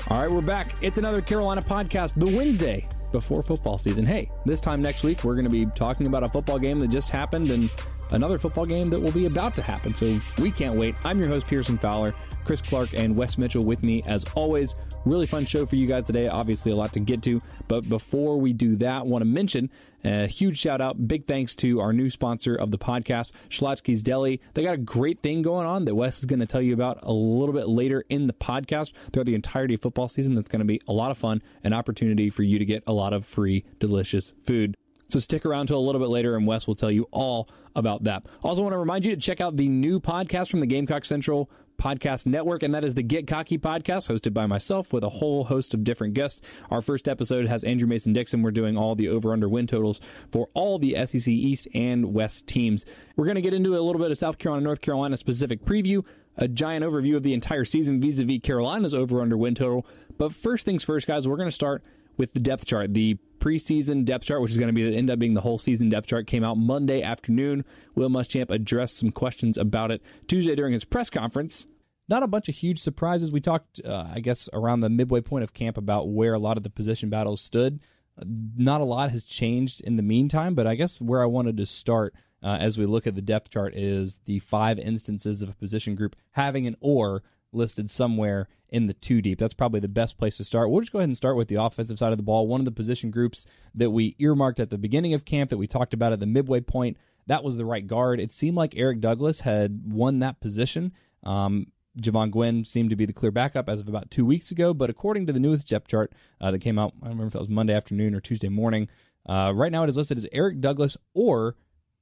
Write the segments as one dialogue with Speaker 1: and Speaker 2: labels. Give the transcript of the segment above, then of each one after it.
Speaker 1: All right, we're back. It's another Carolina podcast, the Wednesday before football season. Hey, this time next week, we're going to be talking about a football game that just happened and another football game that will be about to happen. So we can't wait. I'm your host, Pearson Fowler. Chris Clark and Wes Mitchell with me as always. Really fun show for you guys today. Obviously a lot to get to. But before we do that, I want to mention a huge shout out, big thanks to our new sponsor of the podcast, Schlotzsky's Deli. They got a great thing going on that Wes is going to tell you about a little bit later in the podcast throughout the entirety of football season. That's going to be a lot of fun, an opportunity for you to get a lot of free, delicious food. So stick around till a little bit later, and Wes will tell you all about that. Also want to remind you to check out the new podcast from the Gamecock Central Podcast Network, and that is the Get Cocky Podcast, hosted by myself with a whole host of different guests. Our first episode has Andrew Mason-Dixon. We're doing all the over-under win totals for all the SEC East and West teams. We're going to get into a little bit of South Carolina, North Carolina specific preview, a giant overview of the entire season vis-a-vis Carolina's over-under win total. But first things first, guys, we're going to start with the depth chart. The preseason depth chart, which is going to end up being the whole season depth chart, came out Monday afternoon. Will Muschamp addressed some questions about it Tuesday during his press conference. Not a bunch of huge surprises. We talked, I guess, around the midway point of camp about where a lot of the position battles stood. Not a lot has changed in the meantime, but I guess where I wanted to start as we look at the depth chart is the 5 instances of a position group having an or listed somewhere in the 2 deep. That's probably the best place to start. We'll just go ahead and start with the offensive side of the ball. One of the position groups that we earmarked at the beginning of camp that we talked about at the midway point, that was the right guard. It seemed like Eric Douglas had won that position. Javon Gwynn seemed to be the clear backup as of about 2 weeks ago, but according to the newest depth chart that came out, I don't remember if that was Monday afternoon or Tuesday morning, right now it is listed as Eric Douglas or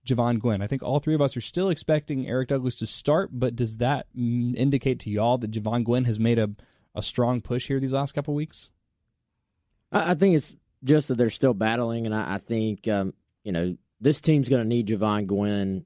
Speaker 1: Javon Gwynn. I think all three of us are still expecting Eric Douglas to start, but does that indicate to y'all that Javon Gwynn has made a strong push here these last couple weeks?
Speaker 2: I think it's just that they're still battling, and I think this team's going to need Javon Gwynn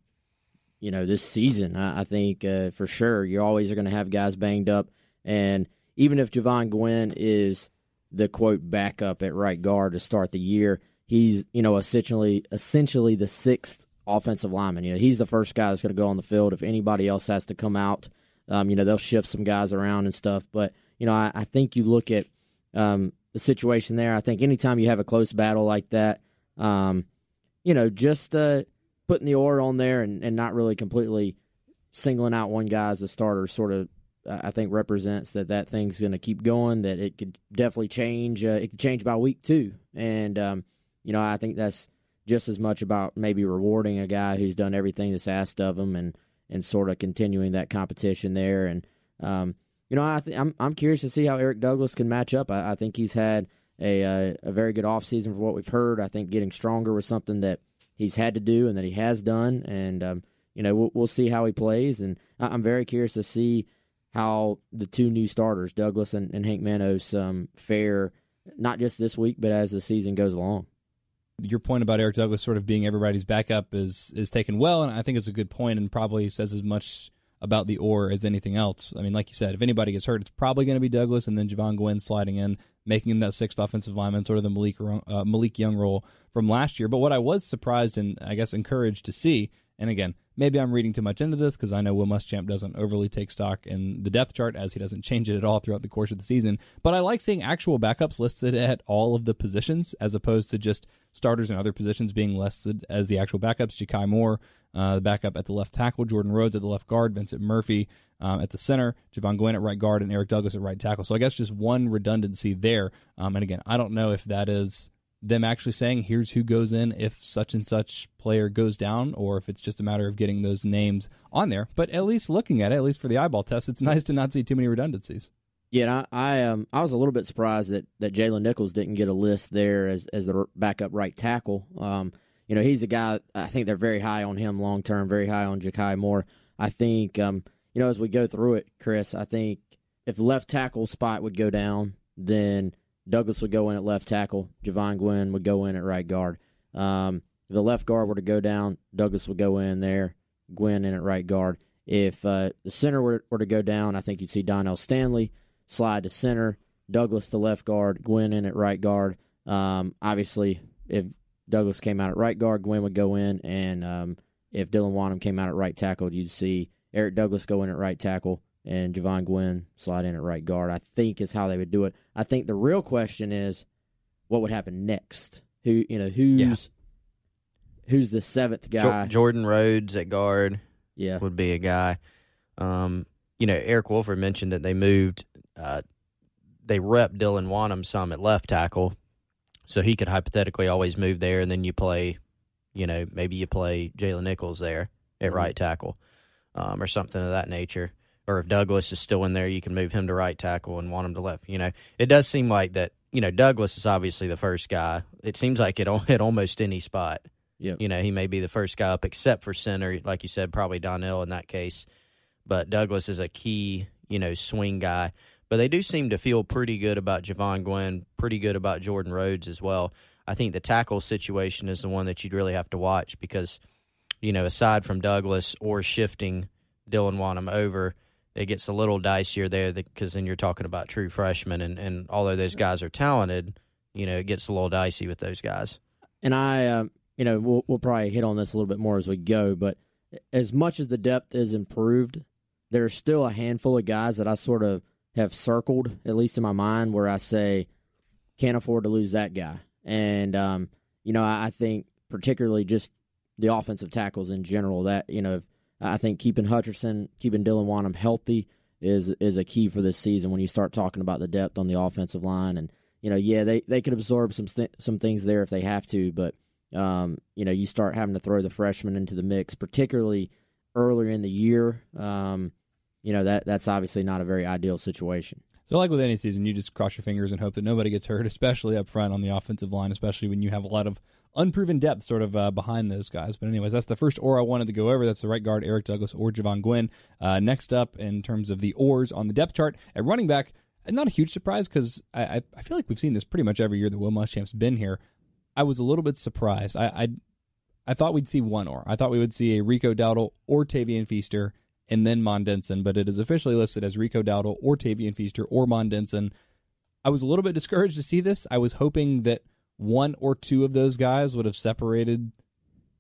Speaker 2: this season. I think for sure you always are going to have guys banged up, and even if Javon Gwynn is the, quote, backup at right guard to start the year, he's essentially the 6th offensive lineman. He's the first guy that's going to go on the field. If anybody else has to come out, they'll shift some guys around and stuff. But, I think you look at the situation there. I think anytime you have a close battle like that, just putting the or on there and not really completely singling out one guy as a starter sort of, I think, represents that thing's going to keep going, that it could definitely change. It could change by week 2. And, I think that's just as much about maybe rewarding a guy who's done everything that's asked of him and sort of continuing that competition there. And, I'm curious to see how Eric Douglas can match up. I think he's had a very good offseason for what we've heard. I think getting stronger was something that he's had to do and that he has done. And, we'll see how he plays. And I'm very curious to see how the 2 new starters, Douglas and Hank Manos, fare, not just this week, but as the season goes along.
Speaker 1: Your point about Eric Douglas sort of being everybody's backup is taken well, and I think it's a good point and probably says as much about the or as anything else. I mean, like you said, if anybody gets hurt, it's probably going to be Douglas and then Javon Gwynn sliding in, making him that 6th offensive lineman, sort of the Malik Young role from last year. But what I was surprised and I guess encouraged to see, and again, maybe I'm reading too much into this because I know Will Muschamp doesn't overly take stock in the depth chart as he doesn't change it at all throughout the course of the season. But I like seeing actual backups listed at all of the positions as opposed to just starters and other positions being listed as the actual backups. Ja'Kai Moore, the backup at the left tackle, Jordan Rhodes at the left guard, Vincent Murphy at the center, Javon Gwynn at right guard, and Eric Douglas at right tackle. So I guess just one redundancy there. And again, I don't know if that is them actually saying, here's who goes in if such and such player goes down, or if it's just a matter of getting those names on there. But at least looking at it, at least for the eyeball test, it's nice to not see too many redundancies.
Speaker 2: Yeah, and I was a little bit surprised that Jalen Nichols didn't get a list there as the backup right tackle. He's a guy, I think they're very high on him long term, very high on Ja'Kai Moore. I think, as we go through it, Chris, I think if the left tackle spot would go down, then Douglas would go in at left tackle. Javon Gwynn would go in at right guard. If the left guard were to go down, Douglas would go in there, Gwynn in at right guard. If the center were to go down, I think you'd see Donnell Stanley slide to center, Douglas to left guard, Gwynn in at right guard. Obviously, if Douglas came out at right guard, Gwynn would go in, and if Dylan Wonnum came out at right tackle, you'd see Eric Douglas go in at right tackle, and Javon Gwynn slide in at right guard, I think is how they would do it. I think the real question is what would happen next? Who's the seventh guy?
Speaker 3: Jordan Rhodes at guard would be a guy. Eric Wolford mentioned that they moved they rep Dylan Wanham some at left tackle, so he could hypothetically always move there, and then you play, maybe you play Jalen Nichols there at right tackle or something of that nature. Or if Douglas is still in there, you can move him to right tackle and Wanham to left. It does seem like that, Douglas is obviously the first guy. It seems like at almost any spot.
Speaker 2: Yep.
Speaker 3: He may be the first guy up except for center, like you said, probably Donnell in that case. But Douglas is a key, swing guy. But they do seem to feel pretty good about Javon Gwynn, pretty good about Jordan Rhodes as well. I think the tackle situation is the one that you'd really have to watch because, aside from Douglas or shifting Dylan Wanham over, it gets a little dicier there because then you're talking about true freshmen. And although those guys are talented, it gets a little dicey with those guys.
Speaker 2: And we'll probably hit on this a little bit more as we go, but as much as the depth is improved, there's still a handful of guys that I sort of have circled, at least in my mind, where I say, can't afford to lose that guy. And, I think particularly just the offensive tackles in general, that, I think keeping Hutcherson, keeping Dylan Wanham healthy is a key for this season when you start talking about the depth on the offensive line. And, they could absorb some things there if they have to, but, you start having to throw the freshmen into the mix, particularly earlier in the year. That's obviously not a very ideal situation.
Speaker 1: So like with any season, you just cross your fingers and hope that nobody gets hurt, especially up front on the offensive line, especially when you have a lot of unproven depth sort of behind those guys. But anyways, that's the first or I wanted to go over. That's the right guard, Eric Douglas or Javon Gwynn. Next up, in terms of the ors on the depth chart, at running back, not a huge surprise because I feel like we've seen this pretty much every year that Will Muschamp's been here. I was a little bit surprised. I thought we'd see one or. I thought we would see a Rico Dowdle or Tavian Feaster and then Mon Denson, but it is officially listed as Rico Dowdle or Tavian Feaster or Mon Denson. I was a little bit discouraged to see this. I was hoping that one or two of those guys would have separated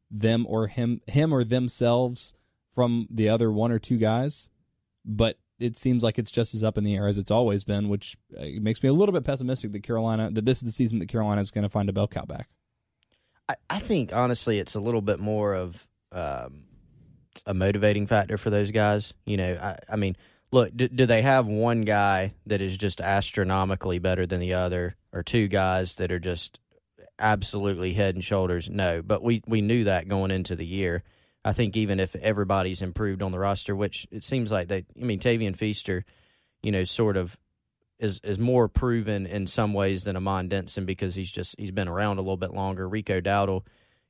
Speaker 1: them or him or themselves from the other one or two guys, but it seems like it's just as up in the air as it's always been, which makes me a little bit pessimistic that this is the season that Carolina is going to find a bell cow back.
Speaker 3: I think, honestly, it's a little bit more of a motivating factor for those guys. I mean, look, do they have one guy that is just astronomically better than the other or two guys that are just absolutely head and shoulders? No, but we knew that going into the year. I think even if everybody's improved on the roster, which it seems like Tavian Feaster, sort of is more proven in some ways than Amon Denson because he's been around a little bit longer. Rico Dowdle,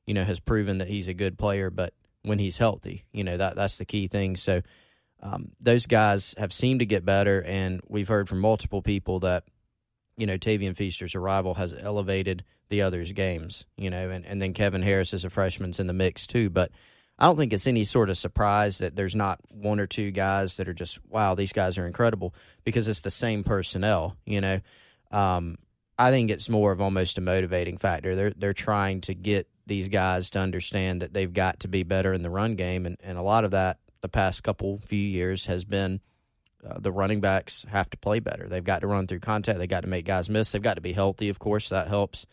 Speaker 3: has proven that he's a good player, but when he's healthy, that's the key thing. So those guys have seemed to get better, and we've heard from multiple people that, Tavian Feaster's arrival has elevated the others' games, and then Kevin Harris as a freshman's in the mix too, but I don't think it's any sort of surprise that there's not one or two guys that are just, wow, these guys are incredible, because it's the same personnel, I think it's more of almost a motivating factor. They're trying to get these guys to understand that they've got to be better in the run game, and a lot of that the past few years has been the running backs have to play better. They've got to run through contact. They've got to make guys miss. They've got to be healthy, of course. That helps.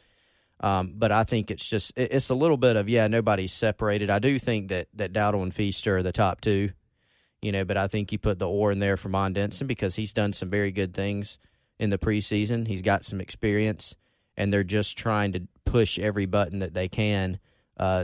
Speaker 3: But I think it's a little bit of, nobody's separated. I do think that Dowdle and Feaster are the top two, but I think you put the or in there for Mon Denson because he's done some very good things in the preseason. He's got some experience, and they're just trying to push every button that they can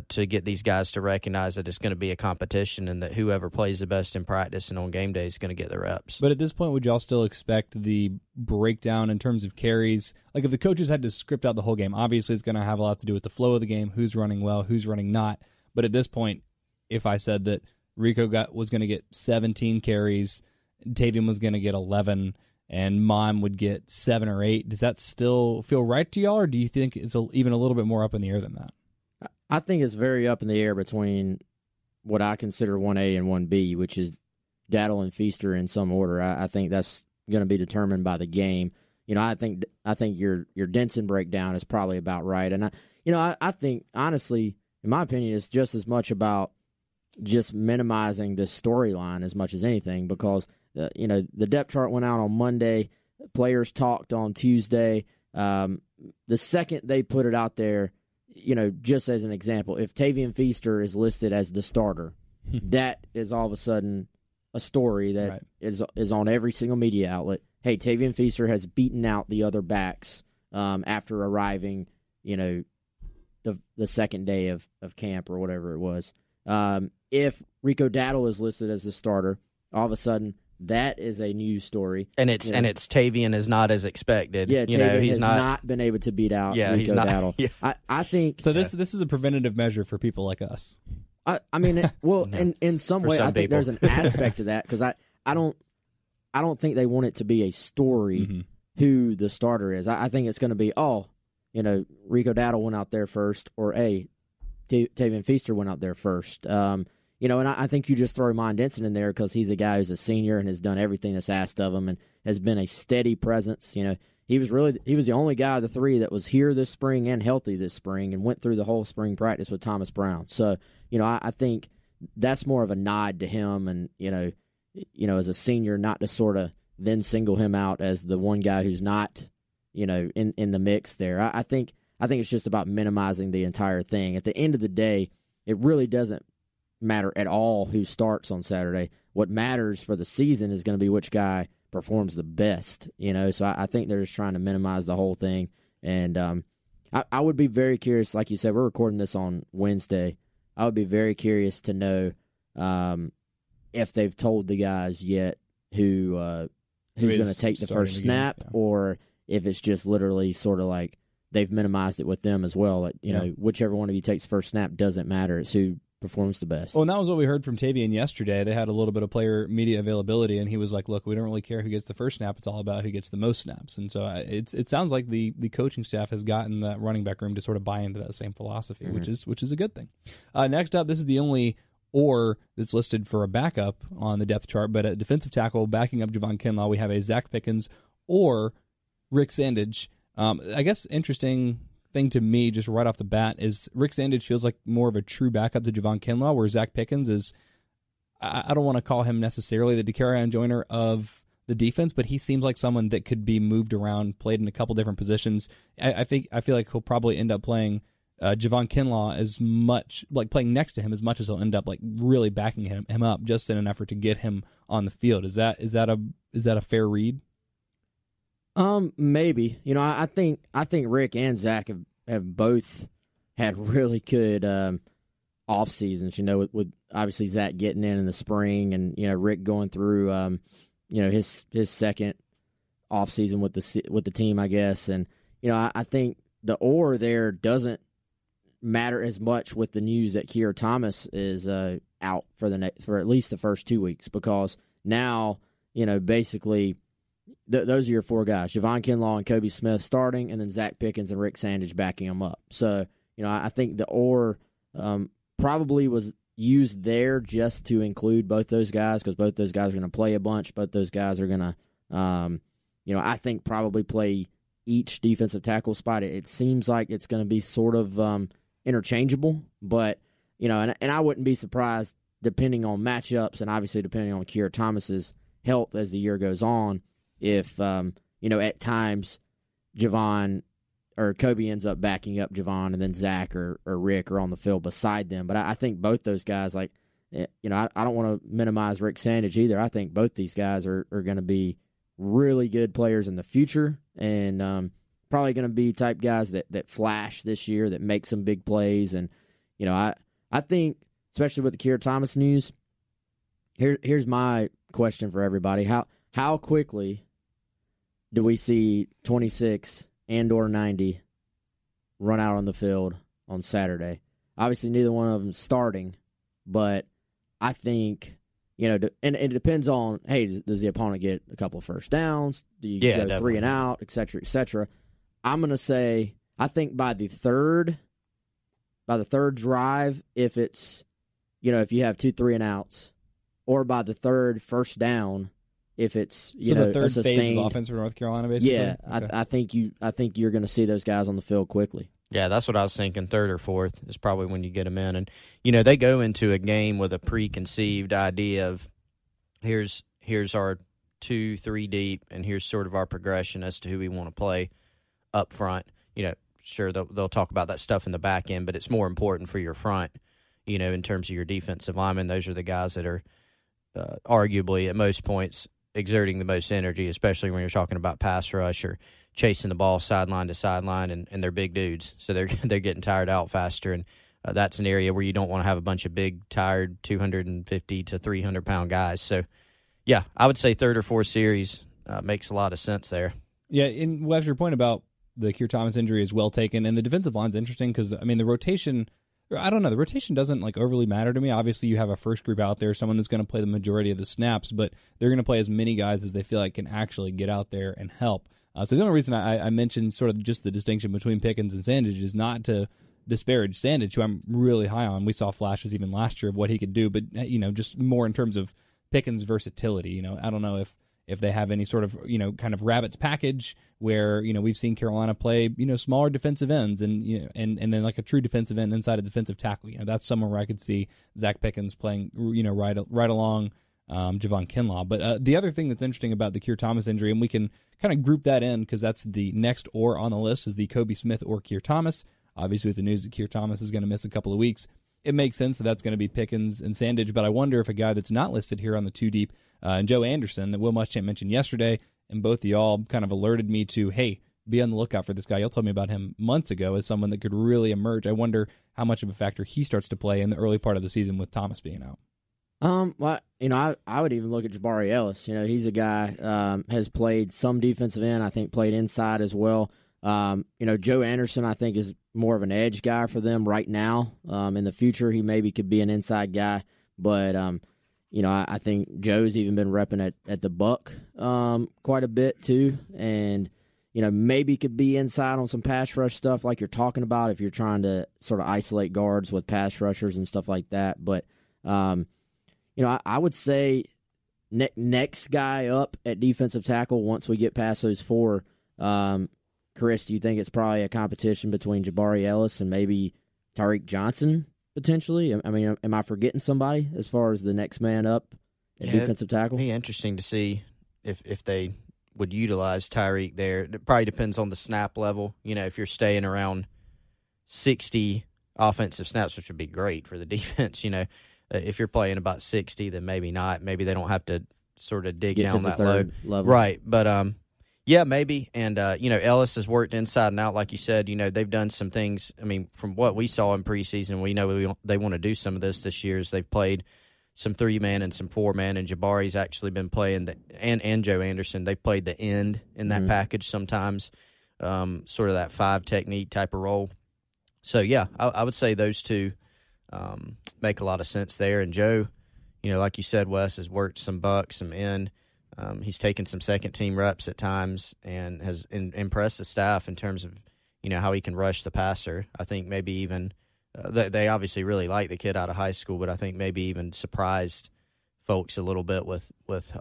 Speaker 3: to get these guys to recognize that it's going to be a competition and that whoever plays the best in practice and on game day is going to get the reps.
Speaker 1: But at this point, would y'all still expect the breakdown in terms of carries? Like if the coaches had to script out the whole game, obviously it's going to have a lot to do with the flow of the game, who's running well, who's running not. But at this point, if I said that Rico was going to get 17 carries, Tavian was going to get 11, and Mon would get 7 or 8, does that still feel right to y'all, or do you think it's even a little bit more up in the air than that?
Speaker 2: I think it's very up in the air between what I consider 1A and 1B, which is Dowdle and Feaster in some order. I think that's going to be determined by the game. I think your Denson breakdown is probably about right. And I think honestly, in my opinion, it's just as much about just minimizing this storyline as much as anything because, the depth chart went out on Monday. Players talked on Tuesday. The second they put it out there, just as an example, if Tavian Feaster is listed as the starter, that is all of a sudden a story that is on every single media outlet. Hey, Tavian Feaster has beaten out the other backs after arriving, the second day of camp or whatever it was. If Rico Dowdle is listed as the starter, all of a sudden that is a news story.
Speaker 3: And it's Tavian is not as expected.
Speaker 2: Yeah, Tavian he's has not been able to beat out Rico Dowdle.
Speaker 3: Yeah.
Speaker 2: I think
Speaker 1: so. This is a preventative measure for people like us.
Speaker 2: I mean, in some way, I think there's an aspect to that because I don't think they want it to be a story who the starter is. I think it's going to be Rico Dowdle went out there first, or Tavian Feaster went out there first. And I think you just throw Ryan Denson in there because he's a guy who's a senior and has done everything that's asked of him and has been a steady presence. He was the only guy of the three that was here this spring and healthy this spring and went through the whole spring practice with Thomas Brown. So, I think that's more of a nod to him and, as a senior, not to sort of then single him out as the one guy who's not, in the mix there. I think it's just about minimizing the entire thing. At the end of the day, it really doesn't matter at all who starts on Saturday. What matters for the season is going to be which guy performs the best, So I think they're just trying to minimize the whole thing. And I would be very curious, like you said, we're recording this on Wednesday. I would be very curious to know if they've told the guys yet who's going to take the first snap, or if it's just literally sort of like they've minimized it with them as well. Like, whichever one of you takes first snap doesn't matter. It's who performs the best.
Speaker 1: Well, and that was what we heard from Tavian yesterday. They had a little bit of player media availability, and he was like, look, we don't really care who gets the first snap. It's all about who gets the most snaps. And so it sounds like the coaching staff has gotten that running back room to sort of buy into that same philosophy, which is a good thing. Next up, this is the only or that's listed for a backup on the depth chart, but at defensive tackle, backing up Javon Kinlaw, we have a Zack Pickens or Rick Sandage. I guess interesting thing to me, just right off the bat, is Rick Sandage feels like more of a true backup to Javon Kinlaw, where Zack Pickens is, I don't want to call him necessarily the DeCarrion Joyner of the defense, but he seems like someone that could be moved around, played in a couple different positions. I feel like he'll probably end up playing Javon Kinlaw as much, like playing next to him as much as he'll end up like really backing him up, just in an effort to get him on the field. Is that a fair read?
Speaker 2: Maybe. I think Rick and Zach have both had really good off seasons. With obviously Zach getting in the spring, and Rick going through his second off season with the team, I guess. And I think the or there doesn't matter as much with the news that Keir Thomas is out for at least the first 2 weeks, because now basically. Those are your four guys: Javon Kinlaw and Kobe Smith starting, and then Zack Pickens and Rick Sandage backing them up. So, I think the or probably was used there just to include both those guys, because both those guys are going to play a bunch. Both those guys are going to, I think probably play each defensive tackle spot. It seems like it's going to be sort of interchangeable, but and I wouldn't be surprised, depending on matchups and obviously depending on Keir Thomas's health as the year goes on, if, at times Javon or Kobe ends up backing up Javon, and then Zach or Rick are on the field beside them. But I think both those guys, I don't want to minimize Rick Sandage either. I think both these guys are going to be really good players in the future, and probably going to be type guys that flash this year, that make some big plays. And, I think, especially with the Keir Thomas news, here's my question for everybody. How quickly do we see 26 and or 90 run out on the field on Saturday? Obviously, neither one of them starting, but I think, and it depends on, hey, does the opponent get a couple of first downs? Do you go definitely 3 and out, et cetera, et cetera? I'm going to say, I think by the third drive, if it's, if you have 2 3 and outs, or by the third first down, if it's
Speaker 1: the third phase of offense for North Carolina, basically.
Speaker 2: Yeah, okay. I think you're going to see those guys on the field quickly.
Speaker 3: Yeah, that's what I was thinking. Third or fourth is probably when you get them in. And, they go into a game with a preconceived idea of here's our 2-3 deep, and here's sort of our progression as to who we want to play up front. Sure, they'll talk about that stuff in the back end, but it's more important for your front, in terms of your defensive linemen. Those are the guys that are arguably at most points exerting the most energy, especially when you're talking about pass rush or chasing the ball sideline to sideline, and they're big dudes, so they're getting tired out faster, and that's an area where you don't want to have a bunch of big, tired 250 to 300-pound guys. So, yeah, I would say third or fourth series makes a lot of sense there.
Speaker 1: Yeah, and Wes, your point about the Keir Thomas injury is well taken, and the defensive line's interesting because, the rotation, I don't know, the rotation doesn't overly matter to me. Obviously, you have a first group out there, someone that's going to play the majority of the snaps, but they're going to play as many guys as they feel like can actually get out there and help. So the only reason I mentioned sort of just the distinction between Pickens and Sandage is not to disparage Sandage, who I'm really high on. We saw flashes even last year of what he could do, but just more in terms of Pickens' versatility. I don't know if they have any sort of kind of rabbits package where we've seen Carolina play smaller defensive ends and then like a true defensive end inside a defensive tackle. That's somewhere where I could see Zack Pickens playing right along Javon Kinlaw. But the other thing that's interesting about the Keir Thomas injury, and we can kind of group that in because that's the next or on the list, is the Kobe Smith or Keir Thomas. Obviously, with the news that Keir Thomas is going to miss a couple of weeks, it makes sense that that's going to be Pickens and Sandage. But I wonder if a guy that's not listed here on the two deep, and Joe Anderson, that Will Muschamp mentioned yesterday, and both of y'all kind of alerted me to, hey, be on the lookout for this guy. Y'all told me about him months ago as someone that could really emerge. I wonder how much of a factor he starts to play in the early part of the season with Thomas being out.
Speaker 2: Well, I would even look at Jabari Ellis. He's a guy has played some defensive end. I think played inside as well. Joe Anderson, I think, is more of an edge guy for them right now. In the future, he maybe could be an inside guy, but I think Joe's even been repping at the Buck quite a bit too, and maybe could be inside on some pass rush stuff like you're talking about if you're trying to sort of isolate guards with pass rushers and stuff like that. But I would say next guy up at defensive tackle once we get past those four. Chris, do you think it's probably a competition between Jabari Ellis and maybe Tariq Johnson potentially? Am I forgetting somebody as far as the next man up at defensive tackle?
Speaker 3: It'd be interesting to see if they would utilize Tyreek there. It probably depends on the snap level. If you're staying around 60 offensive snaps, which would be great for the defense, if you're playing about 60, then maybe not. Maybe they don't have to sort of dig down that low.
Speaker 2: Level.
Speaker 3: Right, but yeah, maybe. And, Ellis has worked inside and out, like you said. They've done some things. From what we saw in preseason, we know they want to do some of this year. Is they've played some 3-man and some 4-man, and Jabari's actually been playing and Joe Anderson. They've played the end in that package sometimes, sort of that 5 technique type of role. So, yeah, I would say those two make a lot of sense there. And Joe, like you said, Wes, has worked some buck, some end. He's taken some second-team reps at times and has impressed the staff in terms of, how he can rush the passer. I think maybe even they obviously really like the kid out of high school, but I think maybe even surprised folks a little bit with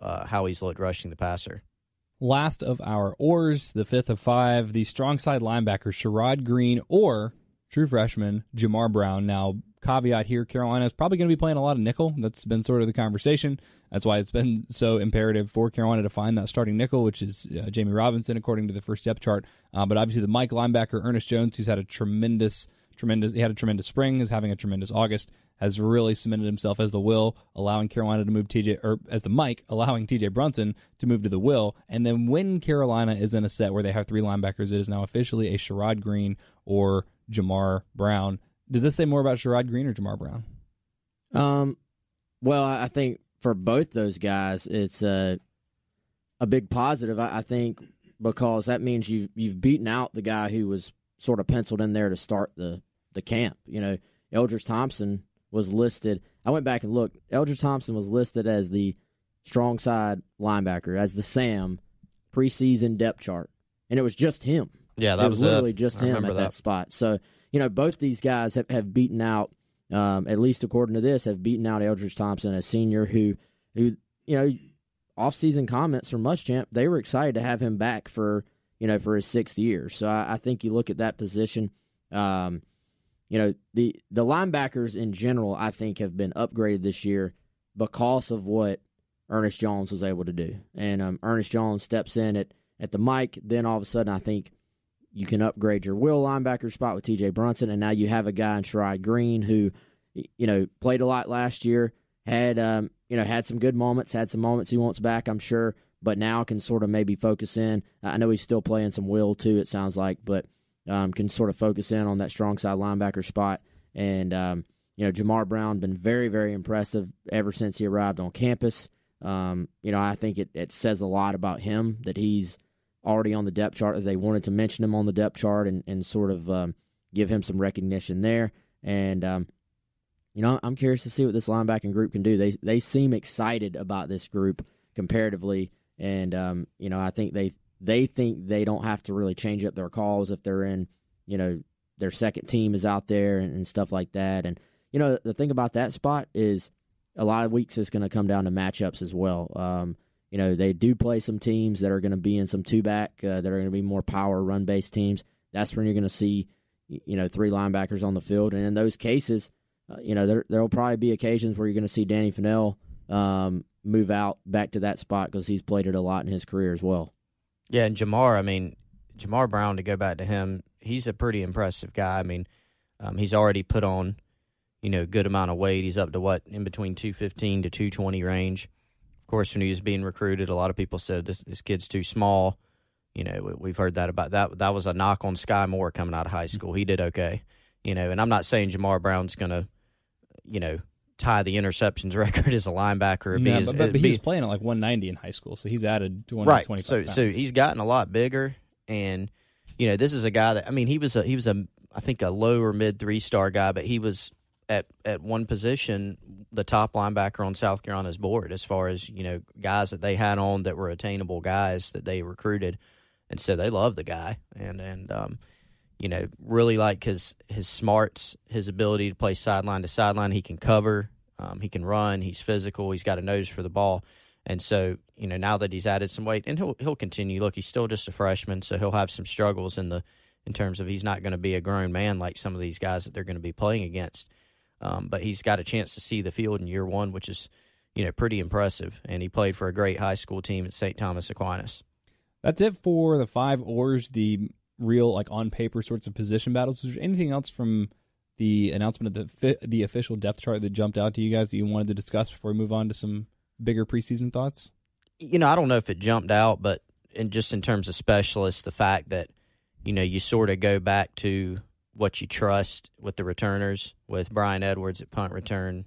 Speaker 3: how he's looked rushing the passer.
Speaker 1: Last of our oars, the fifth of 5, the strong side linebacker Sherrod Greene or true freshman Jamar Brown. Now, caveat here, Carolina is probably going to be playing a lot of nickel. That's been sort of the conversation. That's why it's been so imperative for Carolina to find that starting nickel, which is Jamie Robinson, according to the first depth chart. But obviously the Mike linebacker, Ernest Jones, who's had a tremendous spring, is having a tremendous August, has really cemented himself as the will, allowing Carolina to move as the Mike, allowing TJ Brunson to move to the will. And then when Carolina is in a set where they have 3 linebackers, it is now officially a Sherrod Greene or Jamar Brown. Does this say more about Sherrod Greene or Jamar Brown?
Speaker 2: Well, I think for both those guys, it's a big positive. I think because that means you've beaten out the guy who was sort of penciled in there to start the camp. Eldridge Thompson was listed. I went back and looked. Eldridge Thompson was listed as the strong side linebacker, as the Sam preseason depth chart, and it was just him.
Speaker 3: Yeah, that
Speaker 2: was literally just him at that spot. So, both these guys have beaten out, at least according to this, have beaten out Eldridge Thompson, a senior who off-season comments from Muschamp, they were excited to have him back for his 6th year. So I think you look at that position, The linebackers in general, I think, have been upgraded this year because of what Ernest Jones was able to do. And Ernest Jones steps in at the mic, then all of a sudden I think you can upgrade your will linebacker spot with T.J. Brunson, and now you have a guy in Sherrod Green who, played a lot last year, had some good moments, had some moments he wants back, I'm sure, but now can sort of maybe focus in. I know he's still playing some will too, it sounds like, but can sort of focus in on that strong side linebacker spot. And, Jamar Brown been very, very impressive ever since he arrived on campus. I think it says a lot about him that he's already on the depth chart, that they wanted to mention him on the depth chart and sort of give him some recognition there. And, I'm curious to see what this linebacking group can do. They seem excited about this group comparatively, and, I think they think they don't have to really change up their calls if they're in, their second team is out there and stuff like that. And, the thing about that spot is a lot of weeks is going to come down to matchups as well. They do play some teams that are going to be in some two-back, that are going to be more power run-based teams. That's when you're going to see, three linebackers on the field. And in those cases, there'll probably be occasions where you're going to see Danny Fennell move out back to that spot because he's played it a lot in his career as well.
Speaker 3: Yeah, and Jamar Brown, to go back to him, he's a pretty impressive guy. He's already put on, a good amount of weight. He's up to in between 215 to 220 range. Of course, when he was being recruited, a lot of people said this kid's too small. We've heard that about that. That was a knock on Sky Moore coming out of high school. He did okay. And I'm not saying Jamar Brown's going to, tie the interceptions record as a linebacker.
Speaker 1: But he was playing at like 190 in high school, so he's added 225 pounds.
Speaker 3: So he's gotten a lot bigger, and this is a guy that he was I think a low or mid 3-star guy, but he was at one position the top linebacker on South Carolina's board as far as guys that they had on that were attainable guys that they recruited, and so they love the guy and really like his smarts, his ability to play sideline to sideline. He can cover, he can run, he's physical, he's got a nose for the ball. And so, now that he's added some weight, and he'll continue. Look, he's still just a freshman, so he'll have some struggles in terms of he's not going to be a grown man like some of these guys that they're going to be playing against. But he's got a chance to see the field in year one, which is, pretty impressive. And he played for a great high school team at St. Thomas Aquinas.
Speaker 1: That's it for the 5 oars, the real, on paper sorts of position battles. Is there anything else from the announcement of the official depth chart that jumped out to you guys that you wanted to discuss before we move on to some bigger preseason thoughts?
Speaker 3: I don't know if it jumped out, but in terms of specialists, the fact that, you sort of go back to what you trust with the returners, with Brian Edwards at punt return,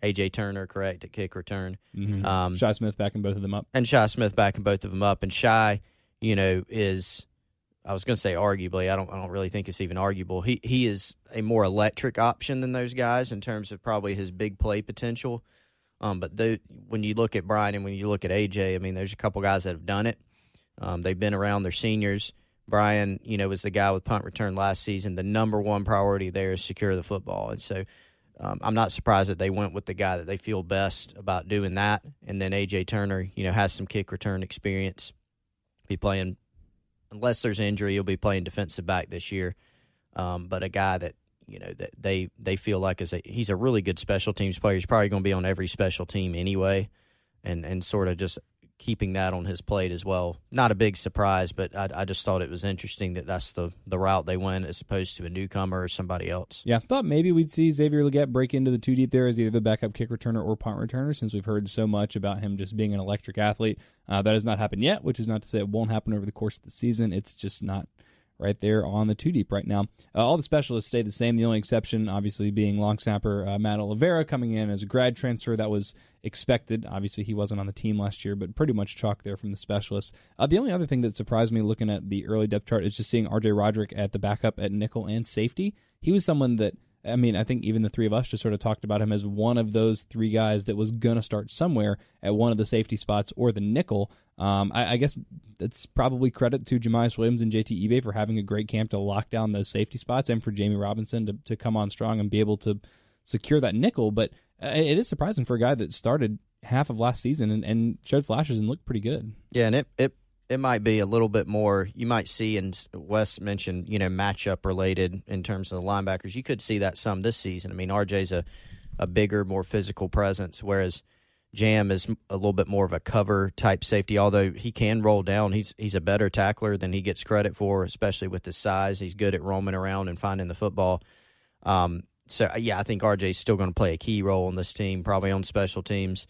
Speaker 3: A.J. Turner, correct, at kick return.
Speaker 1: Mm-hmm. Shi Smith backing both of them up.
Speaker 3: And Shi Smith backing both of them up. And Shi, is, I was going to say arguably, I don't really think it's even arguable. He is a more electric option than those guys in terms of probably his big play potential. But when you look at Brian and when you look at A.J., there's a couple guys that have done it. They've been around, they're seniors. Brian, was the guy with punt return last season. The number one priority there is secure the football. And so I'm not surprised that they went with the guy that they feel best about doing that. And then A.J. Turner, has some kick return experience. Be playing, unless there's injury, he'll be playing defensive back this year. But a guy that, that they feel like he's a really good special teams player. He's probably going to be on every special team anyway. And sort of just keeping that on his plate as well. Not a big surprise, but I just thought it was interesting that that's the route they went as opposed to a newcomer or somebody else.
Speaker 1: Yeah, thought maybe we'd see Xavier Leggett break into the 2 deep there as either the backup kick returner or punt returner, since we've heard so much about him just being an electric athlete. That has not happened yet, which is not to say it won't happen over the course of the season. It's just not right there on the 2 deep right now. All the specialists stay the same. The only exception, obviously, being long snapper Matt Oliveira coming in as a grad transfer. That was expected. Obviously, he wasn't on the team last year, but pretty much chalk there from the specialists. The only other thing that surprised me looking at the early depth chart is just seeing R.J. Roderick at the backup at nickel and safety. He was someone that, I think even the three of us just sort of talked about him as one of those 3 guys that was going to start somewhere at one of the safety spots or the nickel. I guess that's probably credit to Jemias Williams and JT Ebay for having a great camp to lock down those safety spots and for Jamie Robinson to come on strong and be able to secure that nickel. But it is surprising for a guy that started half of last season and showed flashes and looked pretty good.
Speaker 3: Yeah, and it might be a little bit more. You might see, and Wes mentioned, matchup related in terms of the linebackers. You could see that some this season. I mean, RJ's a bigger, more physical presence, whereas Jam is a little bit more of a cover type safety. Although he can roll down, he's a better tackler than he gets credit for, especially with his size. He's good at roaming around and finding the football. So I think RJ's still going to play a key role on this team, probably on special teams.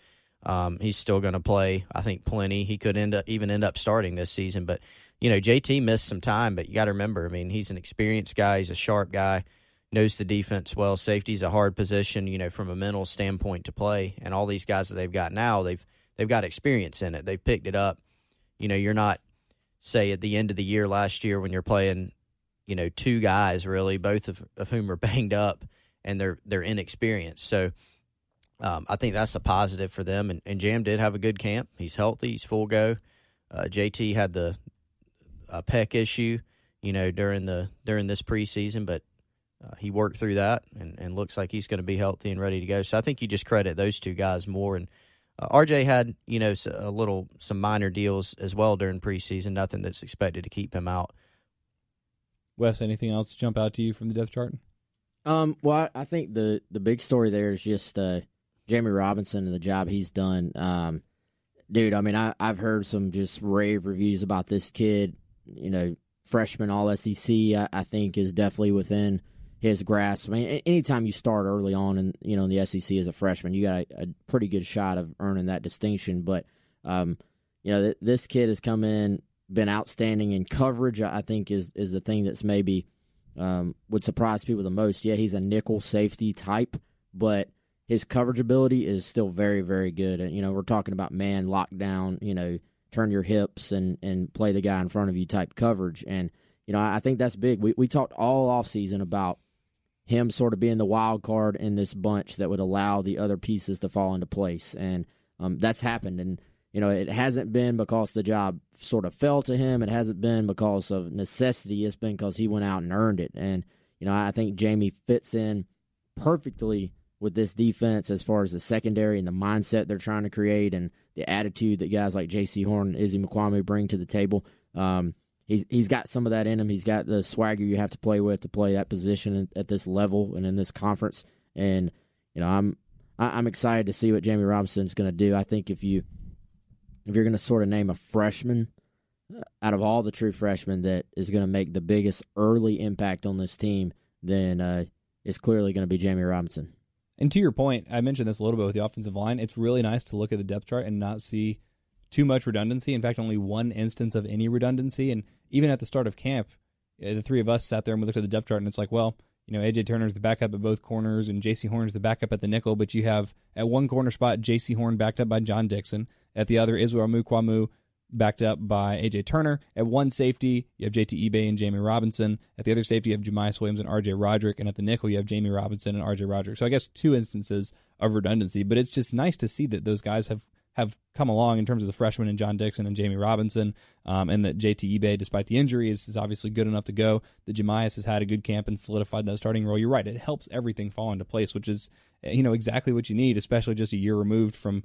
Speaker 3: He's still going to play, I think, plenty. He could end up starting this season. But, JT missed some time, but you got to remember, I mean, he's an experienced guy. He's a sharp guy, knows the defense well. Safety's a hard position, from a mental standpoint to play. And all these guys that they've got now, they've got experience in it. They've picked it up. You're not, say, at the end of the year last year when you're playing, two guys, really, both of whom are banged up, and they're inexperienced. So I think that's a positive for them. And Jam did have a good camp. He's healthy. He's full go. JT had the pec issue, during this preseason, but he worked through that and looks like he's going to be healthy and ready to go. So I think you just credit those two guys more. And RJ had, some minor deals as well during preseason. Nothing that's expected to keep him out.
Speaker 1: Wes, anything else jump out to you from the depth chart?
Speaker 2: Well, I think the big story there is just Jamie Robinson and the job he's done. Dude, I mean, I've heard some just rave reviews about this kid. Freshman All-SEC, I think, is definitely within his grasp. I mean, anytime you start early on in the SEC as a freshman, you got a pretty good shot of earning that distinction. But, this kid has come in, been outstanding in coverage, I think, is the thing that's maybe would surprise people the most. Yeah, he's a nickel safety type, but his coverage ability is still very, very good. And, we're talking about man lockdown, turn your hips and play the guy in front of you type coverage. And, I think that's big. We talked all offseason about him sort of being the wild card in this bunch that would allow the other pieces to fall into place. And that's happened. And, it hasn't been because the job sort of fell to him. It hasn't been because of necessity. It's been because he went out and earned it. And, I think Jamie fits in perfectly with this defense as far as the secondary and the mindset they're trying to create and the attitude that guys like J.C. Horn and Izzy Mukwame bring to the table. He's got some of that in him. He's got the swagger you have to play with to play that position at this level and in this conference. And, I'm excited to see what Jamie Robinson's going to do. I think if you're going to sort of name a freshman out of all the true freshmen that is going to make the biggest early impact on this team, then it's clearly going to be Jamie Robinson.
Speaker 1: And to your point, I mentioned this a little bit with the offensive line. It's really nice to look at the depth chart and not see too much redundancy. In fact, only one instance of any redundancy. And even at the start of camp, the three of us sat there and we looked at the depth chart, and it's like, well, A.J. Turner's the backup at both corners, and J.C. Horn's the backup at the nickel, but you have at one corner spot J.C. Horn backed up by John Dixon. At the other, Israel Mukwamu backed up by A.J. Turner. At one safety, you have J.T. Ebay and Jamie Robinson. At the other safety, you have Jemias Williams and R.J. Roderick. And at the nickel, you have Jamie Robinson and R.J. Roderick. So I guess two instances of redundancy, but it's just nice to see that those guys have come along in terms of the freshmen and John Dixon and Jamie Robinson, and that J.T. Ebay, despite the injury, is obviously good enough to go. The Jemias has had a good camp and solidified that starting role. You're right. It helps everything fall into place, which is exactly what you need, especially just a year removed from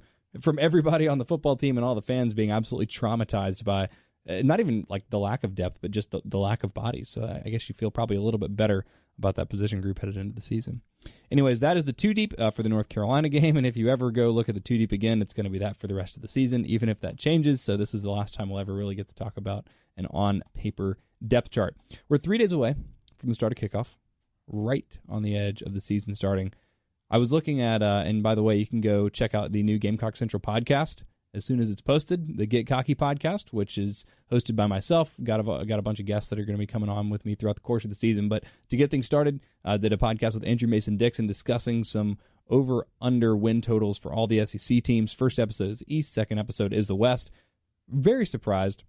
Speaker 1: everybody on the football team and all the fans being absolutely traumatized by not even like the lack of depth, but just the lack of bodies. So I guess you feel probably a little bit better about that position group headed into the season. Anyways, that is the two deep for the North Carolina game, and if you ever go look at the two deep again, it's going to be that for the rest of the season, even if that changes. So this is the last time we'll ever really get to talk about an on-paper depth chart. We're 3 days away from the start of kickoff, right on the edge of the season starting. I was looking at, and by the way, you can go check out the new Gamecock Central podcast as soon as it's posted, the Get Cocky podcast, which is hosted by myself. Got a bunch of guests that are going to be coming on with me throughout the course of the season. But to get things started, did a podcast with Andrew Mason-Dixon discussing some over-under win totals for all the SEC teams. First episode is the East, second episode is the West. Very surprised.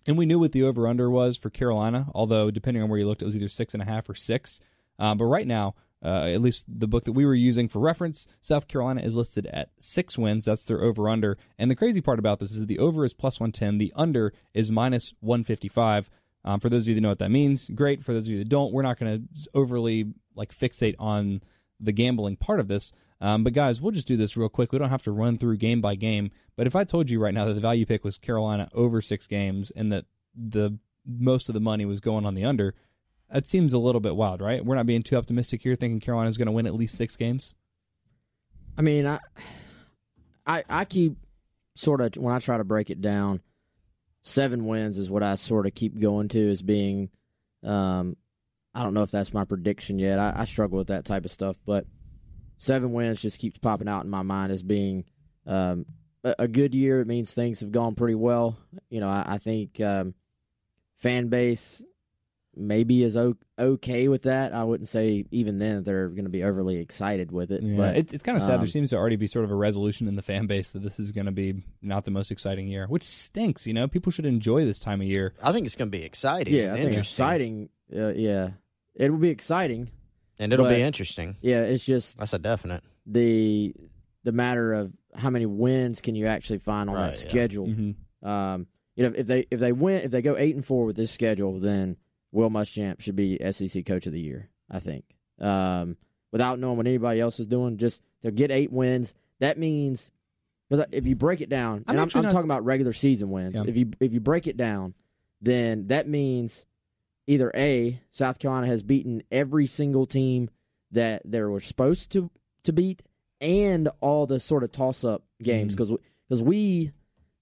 Speaker 1: And we knew what the over-under was for Carolina, although depending on where you looked, it was either 6.5 or 6. But right now, at least the book that we were using for reference, South Carolina is listed at 6 wins. That's their over-under. And the crazy part about this is that the over is plus 110. The under is minus 155. For those of you that know what that means, great. For those of you that don't, we're not going to overly fixate on the gambling part of this. But guys, we'll just do this real quick. We don't have to run through game by game. But if I told you right now that the value pick was Carolina over 6 games and that the most of the money was going on the under, that seems a little bit wild, right? We're not being too optimistic here, thinking Carolina's going to win at least 6 games.
Speaker 2: I mean, I keep sort of, when I try to break it down, 7 wins is what I sort of keep going to as being, I don't know if that's my prediction yet. I struggle with that type of stuff, but 7 wins just keeps popping out in my mind as being a good year. It means things have gone pretty well. You know, I think fan base maybe is okay with that. I wouldn't say even then that they're going to be overly excited with it.
Speaker 1: Yeah,
Speaker 2: but
Speaker 1: it's kind of sad. There seems to already be sort of a resolution in the fan base that this is going to be not the most exciting year, which stinks. You know, people should enjoy this time of year.
Speaker 3: I think it's going to be exciting.
Speaker 2: Yeah, I think exciting. Yeah, it will be exciting.
Speaker 3: And it'll be interesting.
Speaker 2: Yeah, it's just
Speaker 3: that's a definite.
Speaker 2: The matter of how many wins can you actually find on that schedule.
Speaker 1: Mm-hmm.
Speaker 2: You know, if they go 8-4 with this schedule, then Will Muschamp should be SEC Coach of the Year, I think. Without knowing what anybody else is doing, just to get 8 wins, that means, because if you break it down, and I'm talking about regular season wins. Yeah. If you break it down, then that means either A, South Carolina has beaten every single team that they were supposed to beat, and all the sort of toss-up games, because we,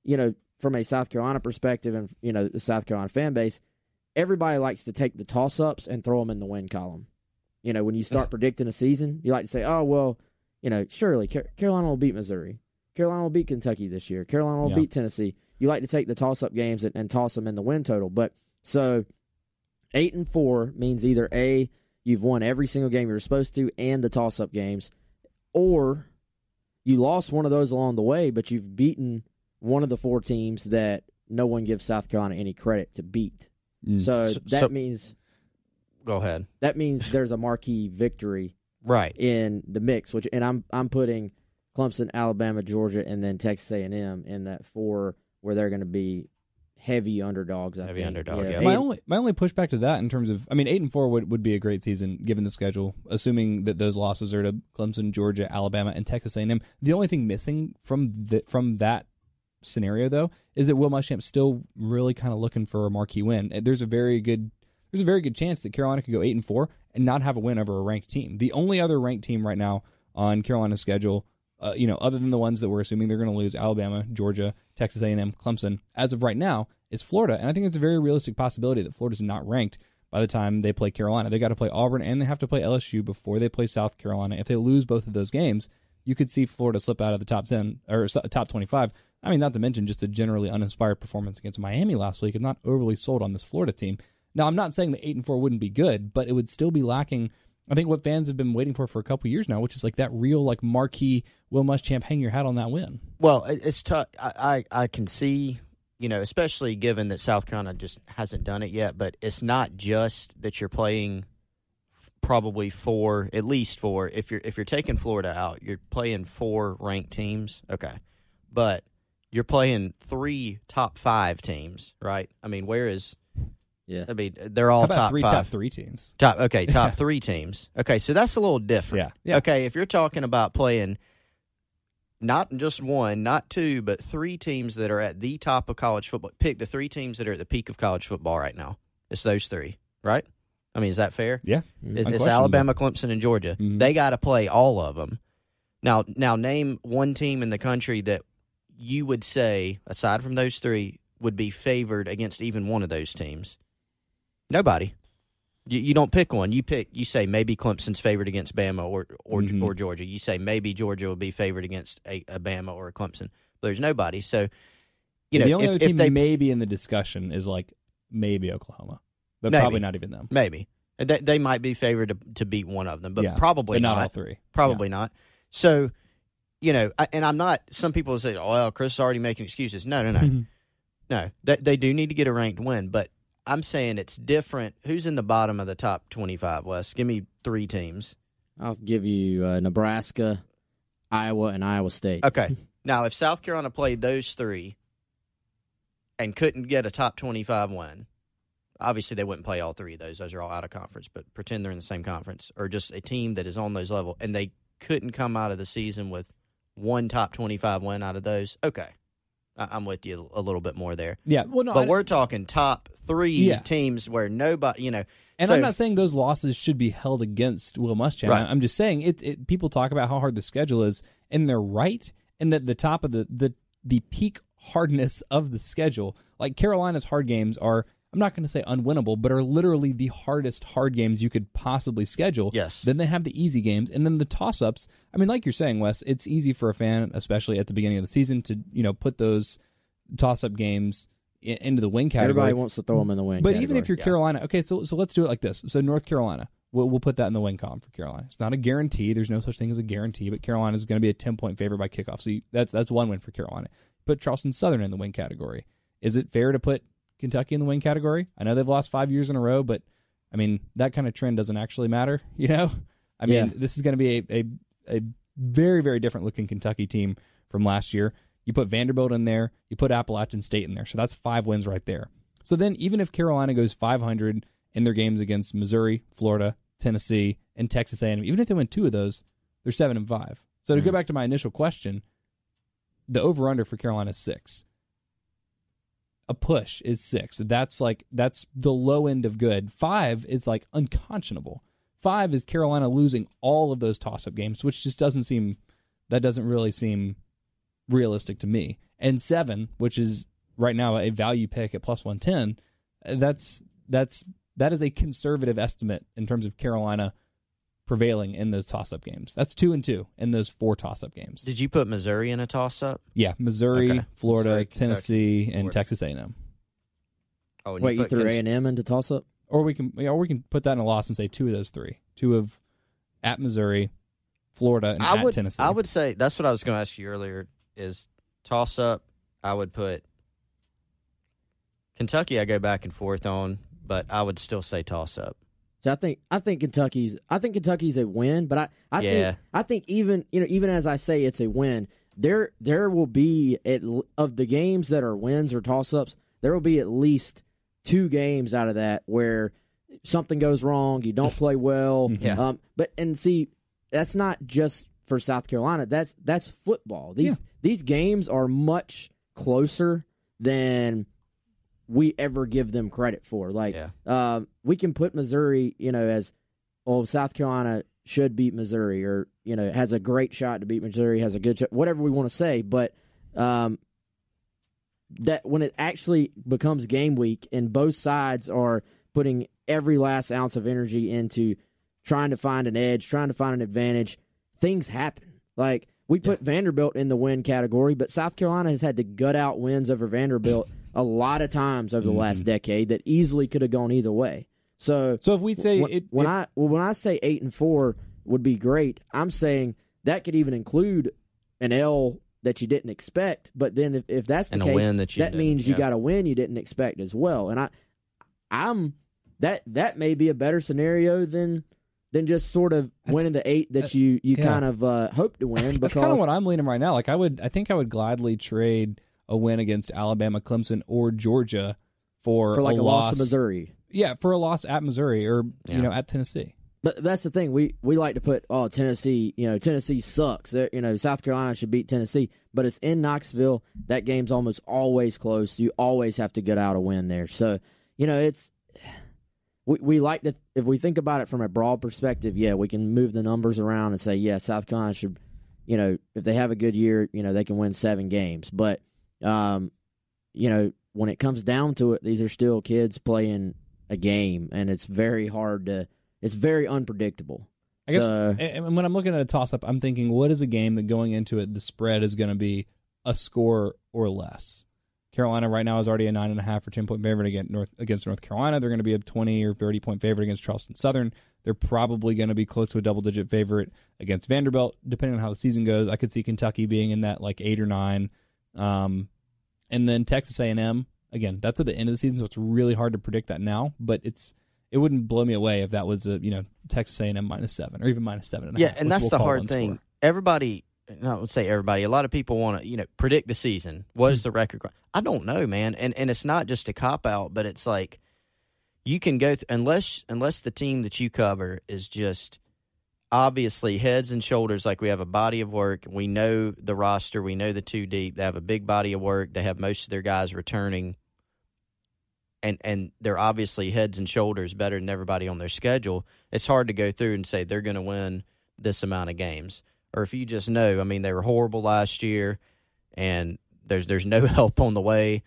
Speaker 2: you know, from a South Carolina perspective and, you know, the South Carolina fan base, everybody likes to take the toss-ups and throw them in the win column. You know, when you start predicting a season, you like to say, oh, well, you know, surely Carolina will beat Missouri. Carolina will beat Kentucky this year. Carolina will beat Tennessee. You like to take the toss-up games and toss them in the win total. But so 8-4 means either A, you've won every single game you're supposed to and the toss-up games, or you lost one of those along the way, but you've beaten one of the 4 teams that no one gives South Carolina any credit to beat. So that means...
Speaker 3: Go ahead.
Speaker 2: That means there's a marquee victory
Speaker 3: right
Speaker 2: in the mix, and I'm putting Clemson, Alabama, Georgia, and then Texas A&M in that 4 where they're going to be heavy underdogs.
Speaker 3: Heavy underdog, yeah.
Speaker 1: My only pushback to that in terms of, I mean, 8-4 would be a great season given the schedule, assuming that those losses are to Clemson, Georgia, Alabama, and Texas A&M. The only thing missing from that scenario, though, is that Will Muschamp's still really kind of looking for a marquee win. There's a very good chance that Carolina could go 8-4 and not have a win over a ranked team. The only other ranked team right now on Carolina's schedule, other than the ones that we're assuming they're going to lose, Alabama, Georgia, Texas A&M, Clemson, as of right now, is Florida. And I think it's a very realistic possibility that Florida's not ranked by the time they play Carolina. They got to play Auburn and they have to play LSU before they play South Carolina. If they lose both of those games, you could see Florida slip out of the top 10 or top 25. I mean, not to mention just a generally uninspired performance against Miami last week. I'm not overly sold on this Florida team. Now, I'm not saying that 8-4 wouldn't be good, but it would still be lacking, I think, what fans have been waiting for a couple years now, which is like that real like marquee Will Muschamp hang your hat on that win.
Speaker 3: Well, it's tough. I can see, especially given that South Carolina just hasn't done it yet, but it's not just that you're playing probably at least four. If you're taking Florida out, you're playing 4 ranked teams. Okay. But you're playing 3 top 5 teams, right? I mean,
Speaker 2: yeah.
Speaker 3: I mean, they're all top 5.
Speaker 1: Top 3 teams.
Speaker 3: Top 3 teams. Okay, so that's a little different.
Speaker 1: Yeah.
Speaker 3: Okay, if you're talking about playing not just 1, not 2, but 3 teams that are at the top of college football. Pick the 3 teams that are at the peak of college football right now. It's those 3, right? I mean, is that fair?
Speaker 1: Yeah.
Speaker 3: It's Alabama, Clemson, and Georgia. Mm-hmm. They got to play all of them. Now, name one team in the country that you would say, aside from those 3, would be favored against even one of those teams. Nobody. You don't pick one. You say maybe Clemson's favored against Bama or Georgia. You say maybe Georgia will be favored against a Bama or a Clemson. But there's nobody. So,
Speaker 1: the only other team they may be in the discussion is like maybe Oklahoma, but maybe, probably not even them.
Speaker 3: Maybe they might be favored to beat one of them, but probably
Speaker 1: not all 3.
Speaker 3: Probably not. So, and I'm not. Some people say, "Oh, well, Chris is already making excuses." No. No, they do need to get a ranked win, but I'm saying it's different. Who's in the bottom of the top 25, Wes? Give me 3 teams.
Speaker 2: I'll give you Nebraska, Iowa, and Iowa State.
Speaker 3: Okay. Now, if South Carolina played those 3 and couldn't get a top 25 win, obviously they wouldn't play all 3 of those. Those are all out of conference, but pretend they're in the same conference, or just a team that is on those level, and they couldn't come out of the season with one top 25 win out of those, okay. I'm with you a little bit more there.
Speaker 1: Yeah, well, no,
Speaker 3: but we're talking top 3 teams where nobody, And
Speaker 1: I'm not saying those losses should be held against Will Muschamp.
Speaker 3: Right.
Speaker 1: I'm just saying people talk about how hard the schedule is, and they're right. And that the top of the peak hardness of the schedule, like Carolina's hard games are, I'm not going to say unwinnable, but are literally the hardest hard games you could possibly schedule.
Speaker 3: Yes.
Speaker 1: Then they have the easy games, and then the toss-ups. I mean, like you're saying, Wes, it's easy for a fan, especially at the beginning of the season, to put those toss-up games into the win category.
Speaker 2: Everybody wants to throw them in the win category.
Speaker 1: Even if you're Carolina, okay, so let's do it like this. So North Carolina, we'll put that in the win column for Carolina. It's not a guarantee. There's no such thing as a guarantee, but Carolina is going to be a 10-point favorite by kickoff. So that's one win for Carolina. Put Charleston Southern in the win category. Is it fair to put Kentucky in the win category? I know they've lost 5 years in a row, but I mean, that kind of trend doesn't actually matter, I mean, this is going to be a very, very different looking Kentucky team from last year. You put Vanderbilt in there, you put Appalachian State in there, so that's 5 wins right there. So then even if Carolina goes 500 in their games against Missouri, Florida, Tennessee, and Texas A&M, even if they win 2 of those, they're 7-5. So to go back to my initial question, the over-under for Carolina is 6. A push is 6. That's the low end of good. 5 is like unconscionable. 5 is Carolina losing all of those toss-up games, which just doesn't really seem realistic to me. And 7, which is right now a value pick at plus 110, that is a conservative estimate in terms of Carolina prevailing in those toss-up games. That's 2-2 in those 4 toss-up games.
Speaker 3: Did you put Missouri in a toss-up?
Speaker 1: Yeah, Missouri,
Speaker 3: Okay.
Speaker 1: Florida,
Speaker 3: Missouri,
Speaker 1: Tennessee,
Speaker 3: Kentucky,
Speaker 1: and
Speaker 3: Florida.
Speaker 1: Texas A&M.
Speaker 3: Oh, and
Speaker 2: Wait, you
Speaker 3: put
Speaker 2: threw A&M into toss-up?
Speaker 1: Or we can put that in a loss and say 2 of those 3. 2 of at Missouri, Florida, and at Tennessee.
Speaker 3: I would say that's what I was going to ask you earlier. Is toss-up? I would put Kentucky. I go back and forth on, but I would still say toss-up.
Speaker 2: So I think Kentucky's a win, but I think even as I say it's a win, there will be of the games that are wins or toss-ups, there will be at least 2 games out of that where something goes wrong, you don't play well.
Speaker 3: Yeah.
Speaker 2: But see, that's not just for South Carolina. That's football. These games are much closer than we ever give them credit for. We can put Missouri, as South Carolina should beat Missouri, or has a great shot to beat Missouri, has a good shot, whatever we want to say. But that when it actually becomes game week and both sides are putting every last ounce of energy into trying to find an edge, trying to find an advantage, things happen. Like we put Vanderbilt in the win category, but South Carolina has had to gut out wins over Vanderbilt a lot of times over the last decade that easily could have gone either way. So
Speaker 1: if we say
Speaker 2: when I say 8-4 would be great, I'm saying that could even include an L that you didn't expect. But then if that's the
Speaker 3: and
Speaker 2: case,
Speaker 3: a win that
Speaker 2: means you got a win you didn't expect as well. And I'm that may be a better scenario than just sort of winning the 8 that you kind of hope to win.
Speaker 1: That's kind of what I'm leaning right now. Like I think I would gladly trade a win against Alabama, Clemson, or Georgia for
Speaker 2: like a loss to Missouri.
Speaker 1: Yeah, for a loss at Missouri or at Tennessee.
Speaker 2: But that's the thing. We like to put Tennessee. Tennessee sucks. South Carolina should beat Tennessee, but it's in Knoxville. That game's almost always close. You always have to get out a win there. So it's. We like to, if we think about it from a broad perspective, we can move the numbers around and say, South Carolina should, if they have a good year, they can win 7 games. But, when it comes down to it, these are still kids playing a game, and it's very it's very unpredictable.
Speaker 1: I guess, and when I'm looking at a toss-up, I'm thinking, what is a game that going into it, the spread is going to be a score or less? Carolina right now is already a 9.5 or 10-point favorite against North Carolina. They're going to be a 20 or 30-point favorite against Charleston Southern. They're probably going to be close to a double-digit favorite against Vanderbilt, depending on how the season goes. I could see Kentucky being in that 8 or 9. And then Texas A&M, again, that's at the end of the season, so it's really hard to predict that now. But it wouldn't blow me away if that was Texas A&M -7 or even -7.5.
Speaker 3: Yeah, and that's the hard thing. Everybody. No, I would say everybody. A lot of people want to, predict the season. What is the record? I don't know, man. And it's not just a cop out, but it's like you can go unless the team that you cover is just obviously heads and shoulders, like we have a body of work. We know the roster. We know the two deep. They have a big body of work. They have most of their guys returning. And they're obviously heads and shoulders better than everybody on their schedule. It's hard to go through and say they're going to win this amount of games. Or if you just know, I mean, they were horrible last year, and there's no help on the way.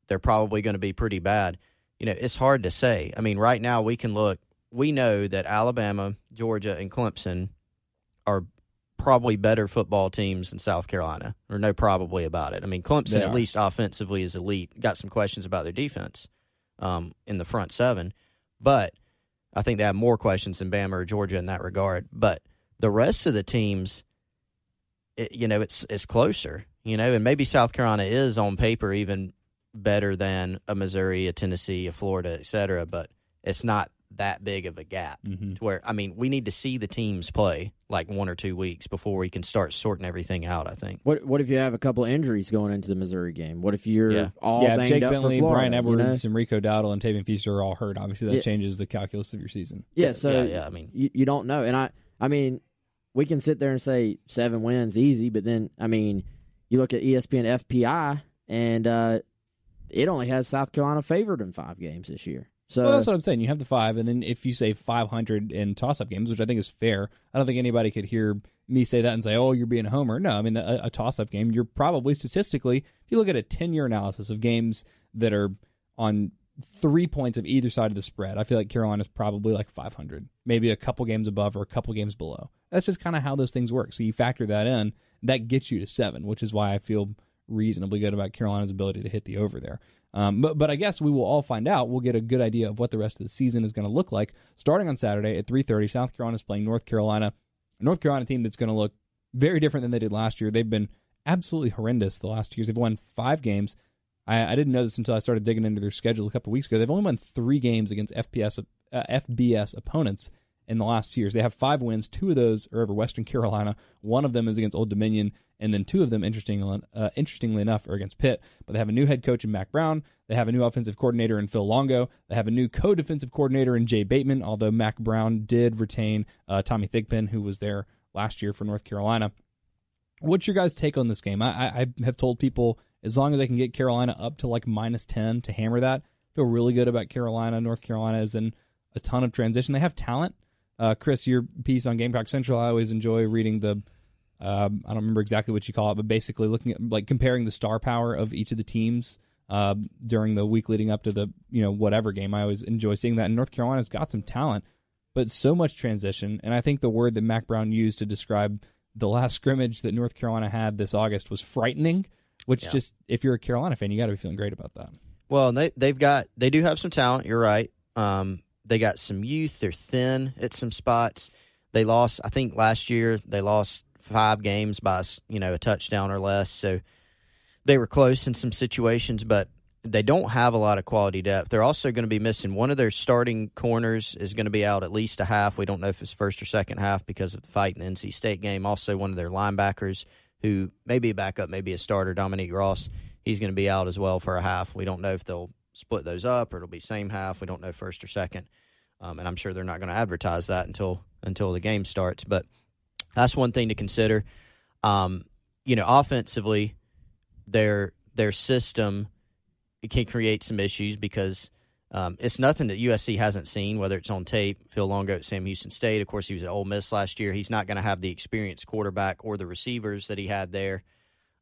Speaker 3: They're probably going to be pretty bad. It's hard to say. I mean, right now we can look. We know that Alabama, Georgia, and Clemson are probably better football teams than South Carolina. Or no probably about it. I mean, Clemson, at least offensively, is elite. Got some questions about their defense in the front seven. But I think they have more questions than Bama or Georgia in that regard. But the rest of the teams, it's closer. And maybe South Carolina is on paper even better than a Missouri, a Tennessee, a Florida, et cetera. But it's not that big of a gap to where, I mean, we need to see the teams play like 1 or 2 weeks before we can start sorting everything out, I think.
Speaker 2: What if you have a couple of injuries going into the Missouri game? What if you're all banged
Speaker 1: Jake
Speaker 2: up
Speaker 1: Bentley,
Speaker 2: for Florida,
Speaker 1: Brian Edwards, and Rico Dowdle, and Tavion Feaster are all hurt. Obviously, that changes the calculus of your season.
Speaker 2: Yeah, I mean, you don't know. And I mean, we can sit there and say 7 wins easy, but then, I mean, you look at ESPN FPI, and it only has South Carolina favored in 5 games this year. So
Speaker 1: that's what I'm saying. You have the 5, and then if you say 500 in toss-up games, which I think is fair, I don't think anybody could hear me say that and say, oh, you're being a homer. No, I mean, a toss-up game, you're probably statistically, if you look at a 10-year analysis of games that are on 3 points of either side of the spread, I feel like Carolina's probably like 500, maybe a couple games above or a couple games below. That's just kind of how those things work. So you factor that in, that gets you to 7, which is why I feel reasonably good about Carolina's ability to hit the over there. But I guess we will all find out. We'll get a good idea of what the rest of the season is going to look like. Starting on Saturday at 3:30, South Carolina is playing North Carolina. A North Carolina team that's going to look very different than they did last year. They've been absolutely horrendous the last 2 years. They've won 5 games. I didn't know this until I started digging into their schedule a couple weeks ago. They've only won 3 games against FBS opponents in the last 2 years. They have 5 wins. 2 of those are over Western Carolina. 1 of them is against Old Dominion, and then 2 of them, interestingly enough, are against Pitt. But they have a new head coach in Mack Brown. They have a new offensive coordinator in Phil Longo. They have a new co-defensive coordinator in Jay Bateman, although Mack Brown did retain Tommy Thigpen, who was there last year for North Carolina. What's your guys' take on this game? I have told people as long as they can get Carolina up to like -10 to hammer that, I feel really good about Carolina. North Carolina is in a ton of transition. They have talent. Chris, your piece on Gamecock Central, I always enjoy reading the I don't remember exactly what you call it, but basically looking at like comparing the star power of each of the teams during the week leading up to the whatever game. I always enjoy seeing that. And North Carolina's got some talent, but so much transition. And I think the word that Mack Brown used to describe the last scrimmage that North Carolina had this August was frightening. Which just, if you're a Carolina fan, you got to be feeling great about that.
Speaker 3: Well, they do have some talent. You're right. They got some youth. They're thin at some spots. They lost, I think last year, they lost 5 games by a touchdown or less. So they were close in some situations, but they don't have a lot of quality depth. They're also going to be missing one of their starting corners is going to be out at least a half. We don't know if it's first or second half because of the fight in the NC State game. Also, one of their linebackers who may be a backup, maybe a starter, Dominique Ross, he's going to be out as well for a half. We don't know if they'll split those up or it'll be same half. We don't know first or second. And I'm sure they're not going to advertise that until the game starts. But that's one thing to consider. Offensively, their system can create some issues because it's nothing that USC hasn't seen, whether it's on tape. Phil Longo at Sam Houston State. Of course, he was at Ole Miss last year. He's not going to have the experienced quarterback or the receivers that he had there.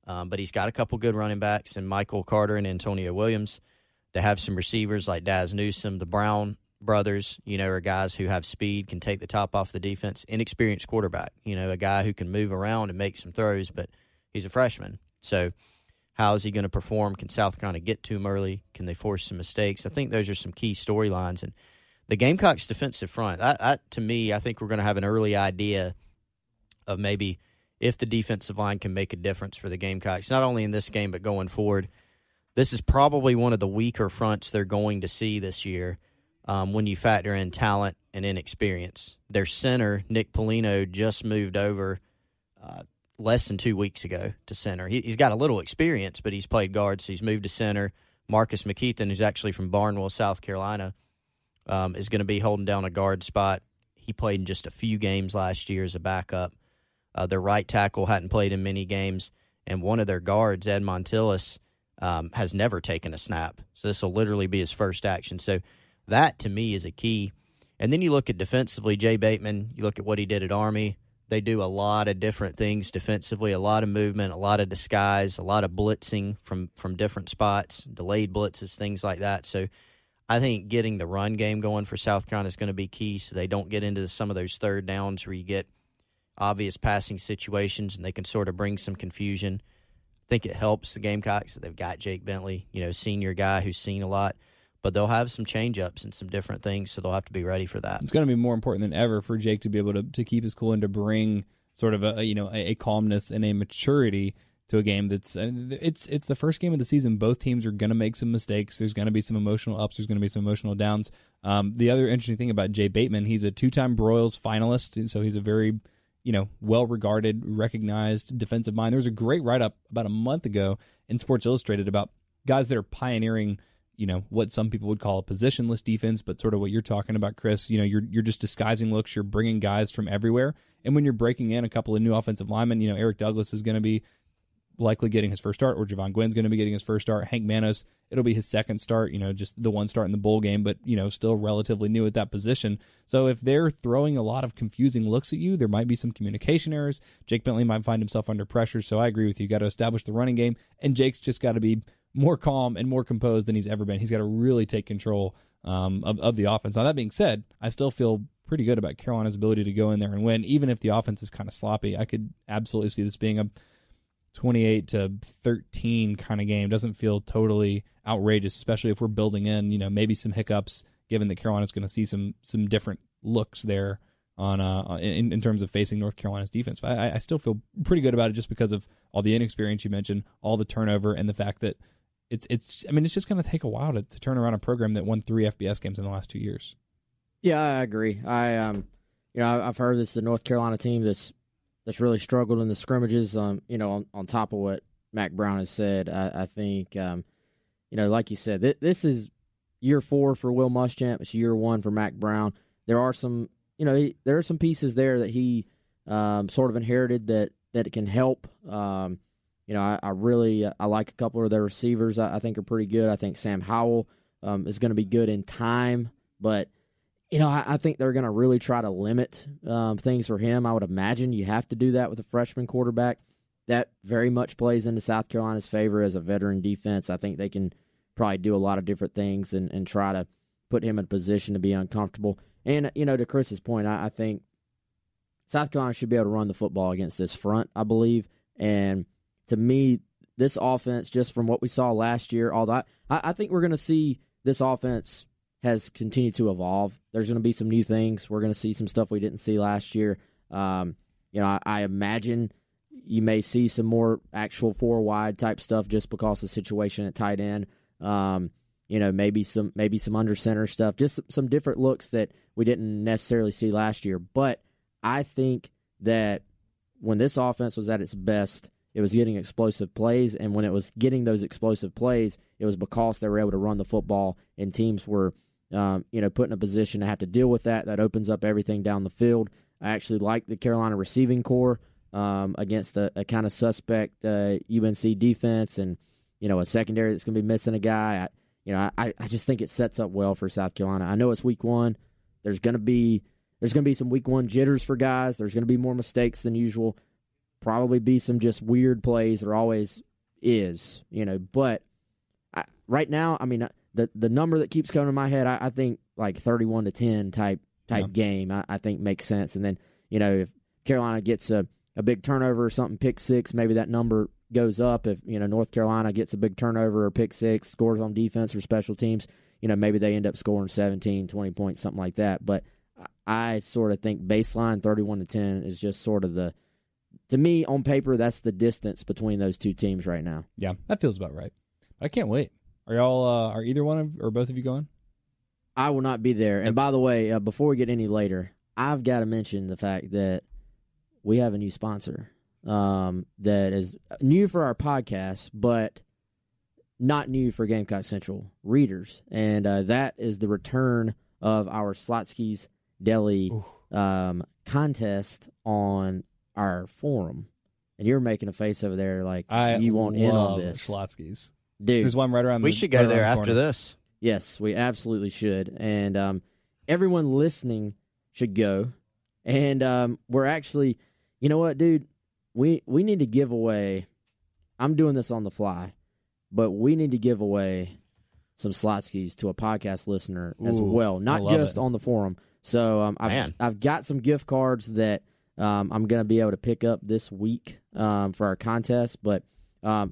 Speaker 3: But he's got a couple good running backs in Michael Carter and Antonio Williams. They have some receivers like Daz Newsome, the Brown brothers, are guys who have speed, can take the top off the defense. Inexperienced quarterback, a guy who can move around and make some throws, but he's a freshman. So how is he going to perform? Can South Carolina get to him early? Can they force some mistakes? I think those are some key storylines. And the Gamecocks' defensive front, to me, I think we're going to have an early idea of maybe if the defensive line can make a difference for the Gamecocks, not only in this game but going forward. This is probably one of the weaker fronts they're going to see this year when you factor in talent and inexperience. Their center, Nick Polino, just moved over less than 2 weeks ago to center. He's got a little experience, but he's played guard, so he's moved to center. Marcus Mckeithen, who's actually from Barnwell, South Carolina, is going to be holding down a guard spot. He played in just a few games last year as a backup. Their right tackle hadn't played in many games, and one of their guards, Ed Montilus, has never taken a snap. So this will literally be his first action. So that, to me, is a key. And then you look at defensively, Jay Bateman, you look at what he did at Army. They do a lot of different things defensively, a lot of movement, a lot of disguise, a lot of blitzing from different spots, delayed blitzes, things like that. So I think getting the run game going for South Carolina is going to be key so they don't get into some of those third downs where you get obvious passing situations and they can sort of bring some confusion. I think it helps the Gamecocks that they've got Jake Bentley, senior guy who's seen a lot. But they'll have some change-ups and some different things, so they'll have to be ready for that.
Speaker 1: It's going to be more important than ever for Jake to be able to keep his cool and to bring sort of a calmness and a maturity to a game that's it's the first game of the season. Both teams are going to make some mistakes. There's going to be some emotional ups. There's going to be some emotional downs. The other interesting thing about Jay Bateman, he's a 2-time Broyles finalist, so he's a very well-regarded, recognized defensive mind. There was a great write-up about a month ago in Sports Illustrated about guys that are pioneering what some people would call a positionless defense, but sort of what you're talking about, Chris. You're just disguising looks. You're bringing guys from everywhere. And when you're breaking in a couple of new offensive linemen, Eric Douglas is going to be likely getting his first start, or Javon Gwynn's going to be getting his first start. Hank Manos, it'll be his second start, just the one start in the bowl game, but, still relatively new at that position. So if they're throwing a lot of confusing looks at you, there might be some communication errors. Jake Bentley might find himself under pressure. So I agree with you. Got to establish the running game, and Jake's just got to be more calm and more composed than he's ever been. He's got to really take control of the offense. Now, that being said, I still feel pretty good about Carolina's ability to go in there and win, even if the offense is kind of sloppy. I could absolutely see this being a 28-13 kind of game. Doesn't feel totally outrageous, especially if we're building in, maybe some hiccups, given that Carolina's going to see some different looks there on in terms of facing North Carolina's defense. But I still feel pretty good about it just because of all the inexperience you mentioned, all the turnover, and the fact that it's just going to take a while to turn around a program that won 3 FBS games in the last 2 years.
Speaker 2: Yeah, I agree. I've heard this is the North Carolina team that's really struggled in the scrimmages. On top of what Mac Brown has said, I think like you said, this is year 4 for Will Muschamp. It's year 1 for Mac Brown. There are some there are some pieces there that he sort of inherited that can help. I like a couple of their receivers. I think are pretty good. I think Sam Howell is going to be good in time, but I think they're going to really try to limit things for him. I would imagine you have to do that with a freshman quarterback. That very much plays into South Carolina's favor as a veteran defense. I think they can probably do a lot of different things and try to put him in a position to be uncomfortable. And, to Chris's point, I think South Carolina should be able to run the football against this front, I believe. And to me, this offense, just from what we saw last year, although I think we're going to see this offense has continued to evolve. There's going to be some new things. We're going to see some stuff we didn't see last year. I imagine you may see some more actual 4-wide type stuff just because of the situation at tight end. Maybe some under center stuff, just some different looks that we didn't necessarily see last year. But I think that when this offense was at its best, it was getting explosive plays, and when it was getting those explosive plays, it was because they were able to run the football, and teams were put in a position to have to deal with that. That opens up everything down the field. I actually like the Carolina receiving core against a kind of suspect UNC defense, and a secondary that's going to be missing a guy. I just think it sets up well for South Carolina. I know it's week 1. There's going to be some week 1 jitters for guys. There's going to be more mistakes than usual. Probably be some just weird plays. There always is, But right now, the number that keeps coming to my head, I think like 31-10 type game. I think makes sense. And then if Carolina gets a big turnover or something, pick 6, maybe that number goes up. If North Carolina gets a big turnover or pick 6, scores on defense or special teams, maybe they end up scoring 17, 20 points, something like that. But I sort of think baseline 31-10 is just sort of to me, on paper, that's the distance between those two teams right now.
Speaker 1: Yeah, that feels about right. I can't wait. Are y'all? Are either one of or both of you going?
Speaker 2: I will not be there. And by the way, before we get any later, I've got to mention the fact that we have a new sponsor that is new for our podcast, but not new for Gamecock Central readers. And that is the return of our Slotsky's Deli contest on our forum. And you're making a face over there like you want in on this.
Speaker 1: Schlotzsky's.
Speaker 2: Dude.
Speaker 1: There's one right around
Speaker 3: We should go there after
Speaker 1: corner.
Speaker 3: this.
Speaker 2: Yes, we absolutely should. And everyone listening should go. And we're actually, you know what, dude? We need to give away, I'm doing this on the fly, but we need to give away some Slotskis to a podcast listener as well, not just on the forum. So I've got some gift cards that I'm going to be able to pick up this week for our contest. But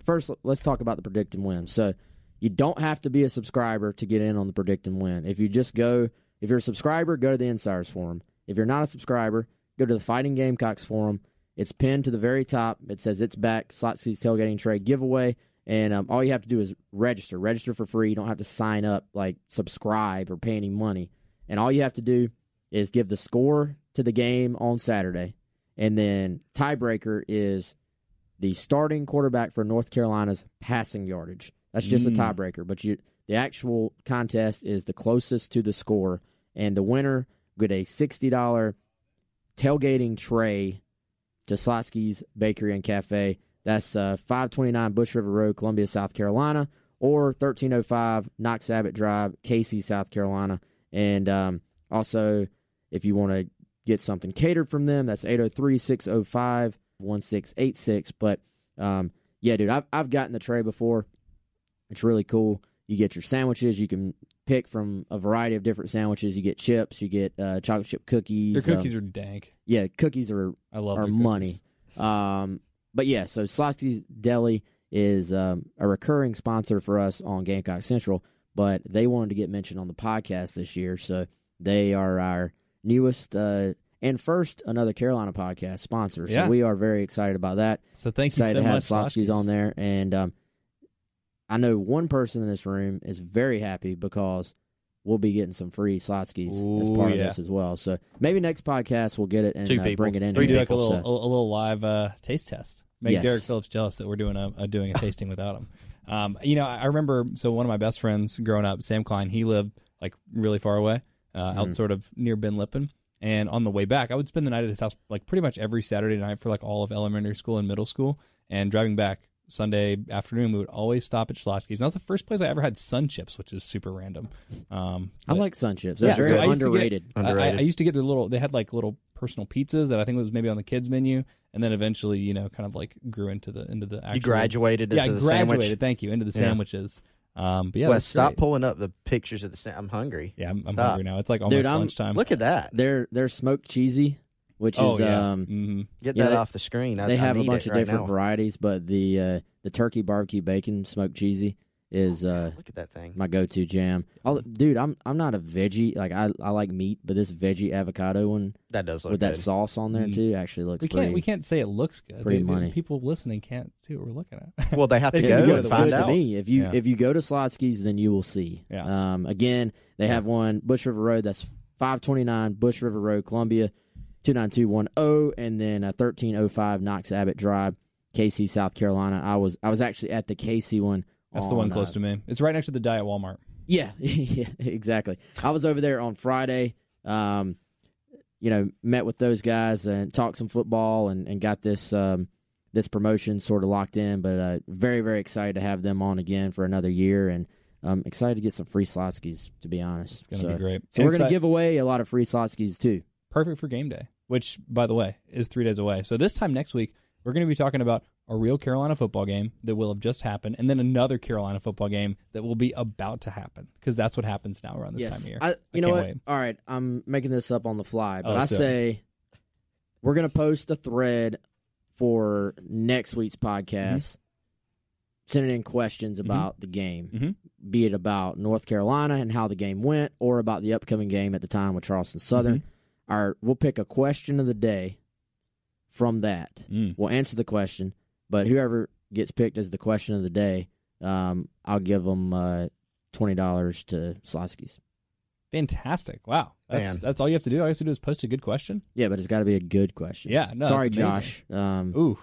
Speaker 2: first, let's talk about the Predict and Win. So you don't have to be a subscriber to get in on the Predict and Win. If you're a subscriber, go to the Insiders Forum. If you're not a subscriber, go to the Fighting Gamecocks Forum. It's pinned to the very top. It says It's Back, Slotski's Tailgating Trade Giveaway. And all you have to do is register. Register for free. You don't have to sign up, like subscribe or pay any money. And all you have to do is give the score to the game on Saturday. And then tiebreaker is the starting quarterback for North Carolina's passing yardage. That's just a tiebreaker. But the actual contest is the closest to the score. And the winner get a $60 tailgating tray to Slotski's Bakery and Cafe. That's 529 Bush River Road, Columbia, South Carolina, or 1305 Knox Abbott Drive, Casey, South Carolina. And also, if you want to get something catered from them, that's 803-605-1686. But, yeah, dude, I've gotten the tray before. It's really cool. You get your sandwiches. You can pick from a variety of different sandwiches. You get chips. You get chocolate chip cookies.
Speaker 1: Their cookies are dank.
Speaker 2: Yeah, cookies are money. But yeah, so Slotski's Deli is a recurring sponsor for us on Gamecock Central, but they wanted to get mentioned on the podcast this year, so they are our newest and first another Carolina podcast sponsor. So we are very excited about that.
Speaker 1: So thank you so
Speaker 2: much.
Speaker 1: much,
Speaker 2: Slotski's on there, and I know one person in this room is very happy because we'll be getting some free Slotski's as part of this as well. So maybe next podcast we'll get it and bring it in.
Speaker 1: We do like a little live taste test. Make Derek Phillips jealous that we're doing a tasting without him. I remember. So one of my best friends growing up, Sam Klein, he lived like really far away, out sort of near Ben Lippen. And on the way back, I would spend the night at his house like pretty much every Saturday night for like all of elementary school and middle school. And driving back Sunday afternoon, we would always stop at Schlotzky's. And that was the first place I ever had Sun Chips, which is super random.
Speaker 2: I like Sun Chips. They're very underrated.
Speaker 1: I used to get their they had like little personal pizzas that I think was maybe on the kids menu, and then eventually, kind of like grew into the actual.
Speaker 3: You graduated into the sandwich.
Speaker 1: Thank you, into the sandwiches. But yeah,
Speaker 3: Wes, stop pulling up the pictures of the I'm hungry.
Speaker 1: Yeah, I'm hungry now. It's like almost lunchtime.
Speaker 3: Look at that.
Speaker 2: They're smoked cheesy, which is
Speaker 3: get that off the screen.
Speaker 2: They have a bunch of different varieties, but the turkey barbecue bacon smoked cheesy is
Speaker 3: look at that thing.
Speaker 2: My go-to jam. Dude, I'm not a veggie. Like I like meat, but this veggie avocado one
Speaker 3: that does look
Speaker 2: with
Speaker 3: good.
Speaker 2: that sauce on there too actually looks.
Speaker 1: We can't say it looks good.
Speaker 2: Pretty money.
Speaker 1: People listening can't see what we're looking at.
Speaker 3: Well, they have to go and find out.
Speaker 2: To me. If you go to Slotski's, then you will see.
Speaker 1: Yeah.
Speaker 2: Again, they have one Bush River Road. That's 529 Bush River Road, Columbia, 29210, and then 1305 Knox Abbott Drive, Casey, South Carolina. I was actually at the Casey one.
Speaker 1: That's the one close to me. It's right next to the Diet Walmart.
Speaker 2: Yeah, yeah, exactly. I was over there on Friday, met with those guys and talked some football and got this this promotion sort of locked in. But very, very excited to have them on again for another year, and excited to get some free Slotskis, to be honest.
Speaker 1: It's going to be great.
Speaker 2: So we're going to give away a lot of free Slotskis, too.
Speaker 1: Perfect for game day, which, by the way, is 3 days away. So this time next week, we're going to be talking about a real Carolina football game that will have just happened, and then another Carolina football game that will be about to happen, because that's what happens now around this time of year.
Speaker 2: You know what? Wait. All right, I'm making this up on the fly, but I say we're going to post a thread for next week's podcast, sending in questions about the game, be it about North Carolina and how the game went, or about the upcoming game at the time with Charleston Southern. We'll pick a question of the day from that. We'll answer the question, but whoever gets picked as the question of the day, I'll give them $20 to Slotski's.
Speaker 1: Fantastic. Wow. That's all you have to do. All you have to do is post a good question?
Speaker 2: Yeah, but it's got to be a good question.
Speaker 1: Yeah, no,
Speaker 2: sorry, Josh.
Speaker 1: Ooh.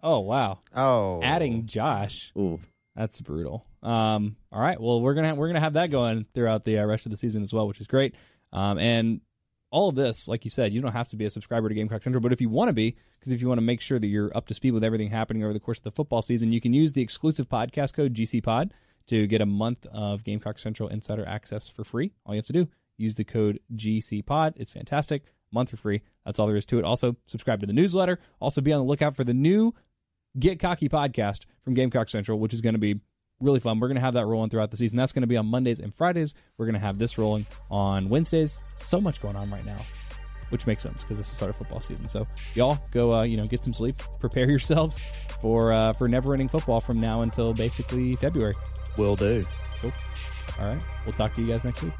Speaker 1: Oh, wow.
Speaker 3: Oh.
Speaker 1: Adding Josh.
Speaker 2: Ooh.
Speaker 1: That's brutal. All right. Well, we're gonna have that going throughout the rest of the season as well, which is great. And all of this, like you said, you don't have to be a subscriber to Gamecock Central, but if you want to be, because if you want to make sure that you're up to speed with everything happening over the course of the football season, you can use the exclusive podcast code GCPod to get a month of Gamecock Central Insider access for free. All you have to do, use the code GCPod. It's fantastic. Month for free. That's all there is to it. Also, subscribe to the newsletter. Also, be on the lookout for the new Get Cocky podcast from Gamecock Central, which is going to be really fun. We're going to have that rolling throughout the season. That's going to be on Mondays and Fridays. We're going to have this rolling on Wednesdays. So much going on right now, which makes sense because it's the start of football season. So y'all go, get some sleep. Prepare yourselves for never-ending football from now until basically February.
Speaker 3: Will do.
Speaker 1: Cool. All right. We'll talk to you guys next week.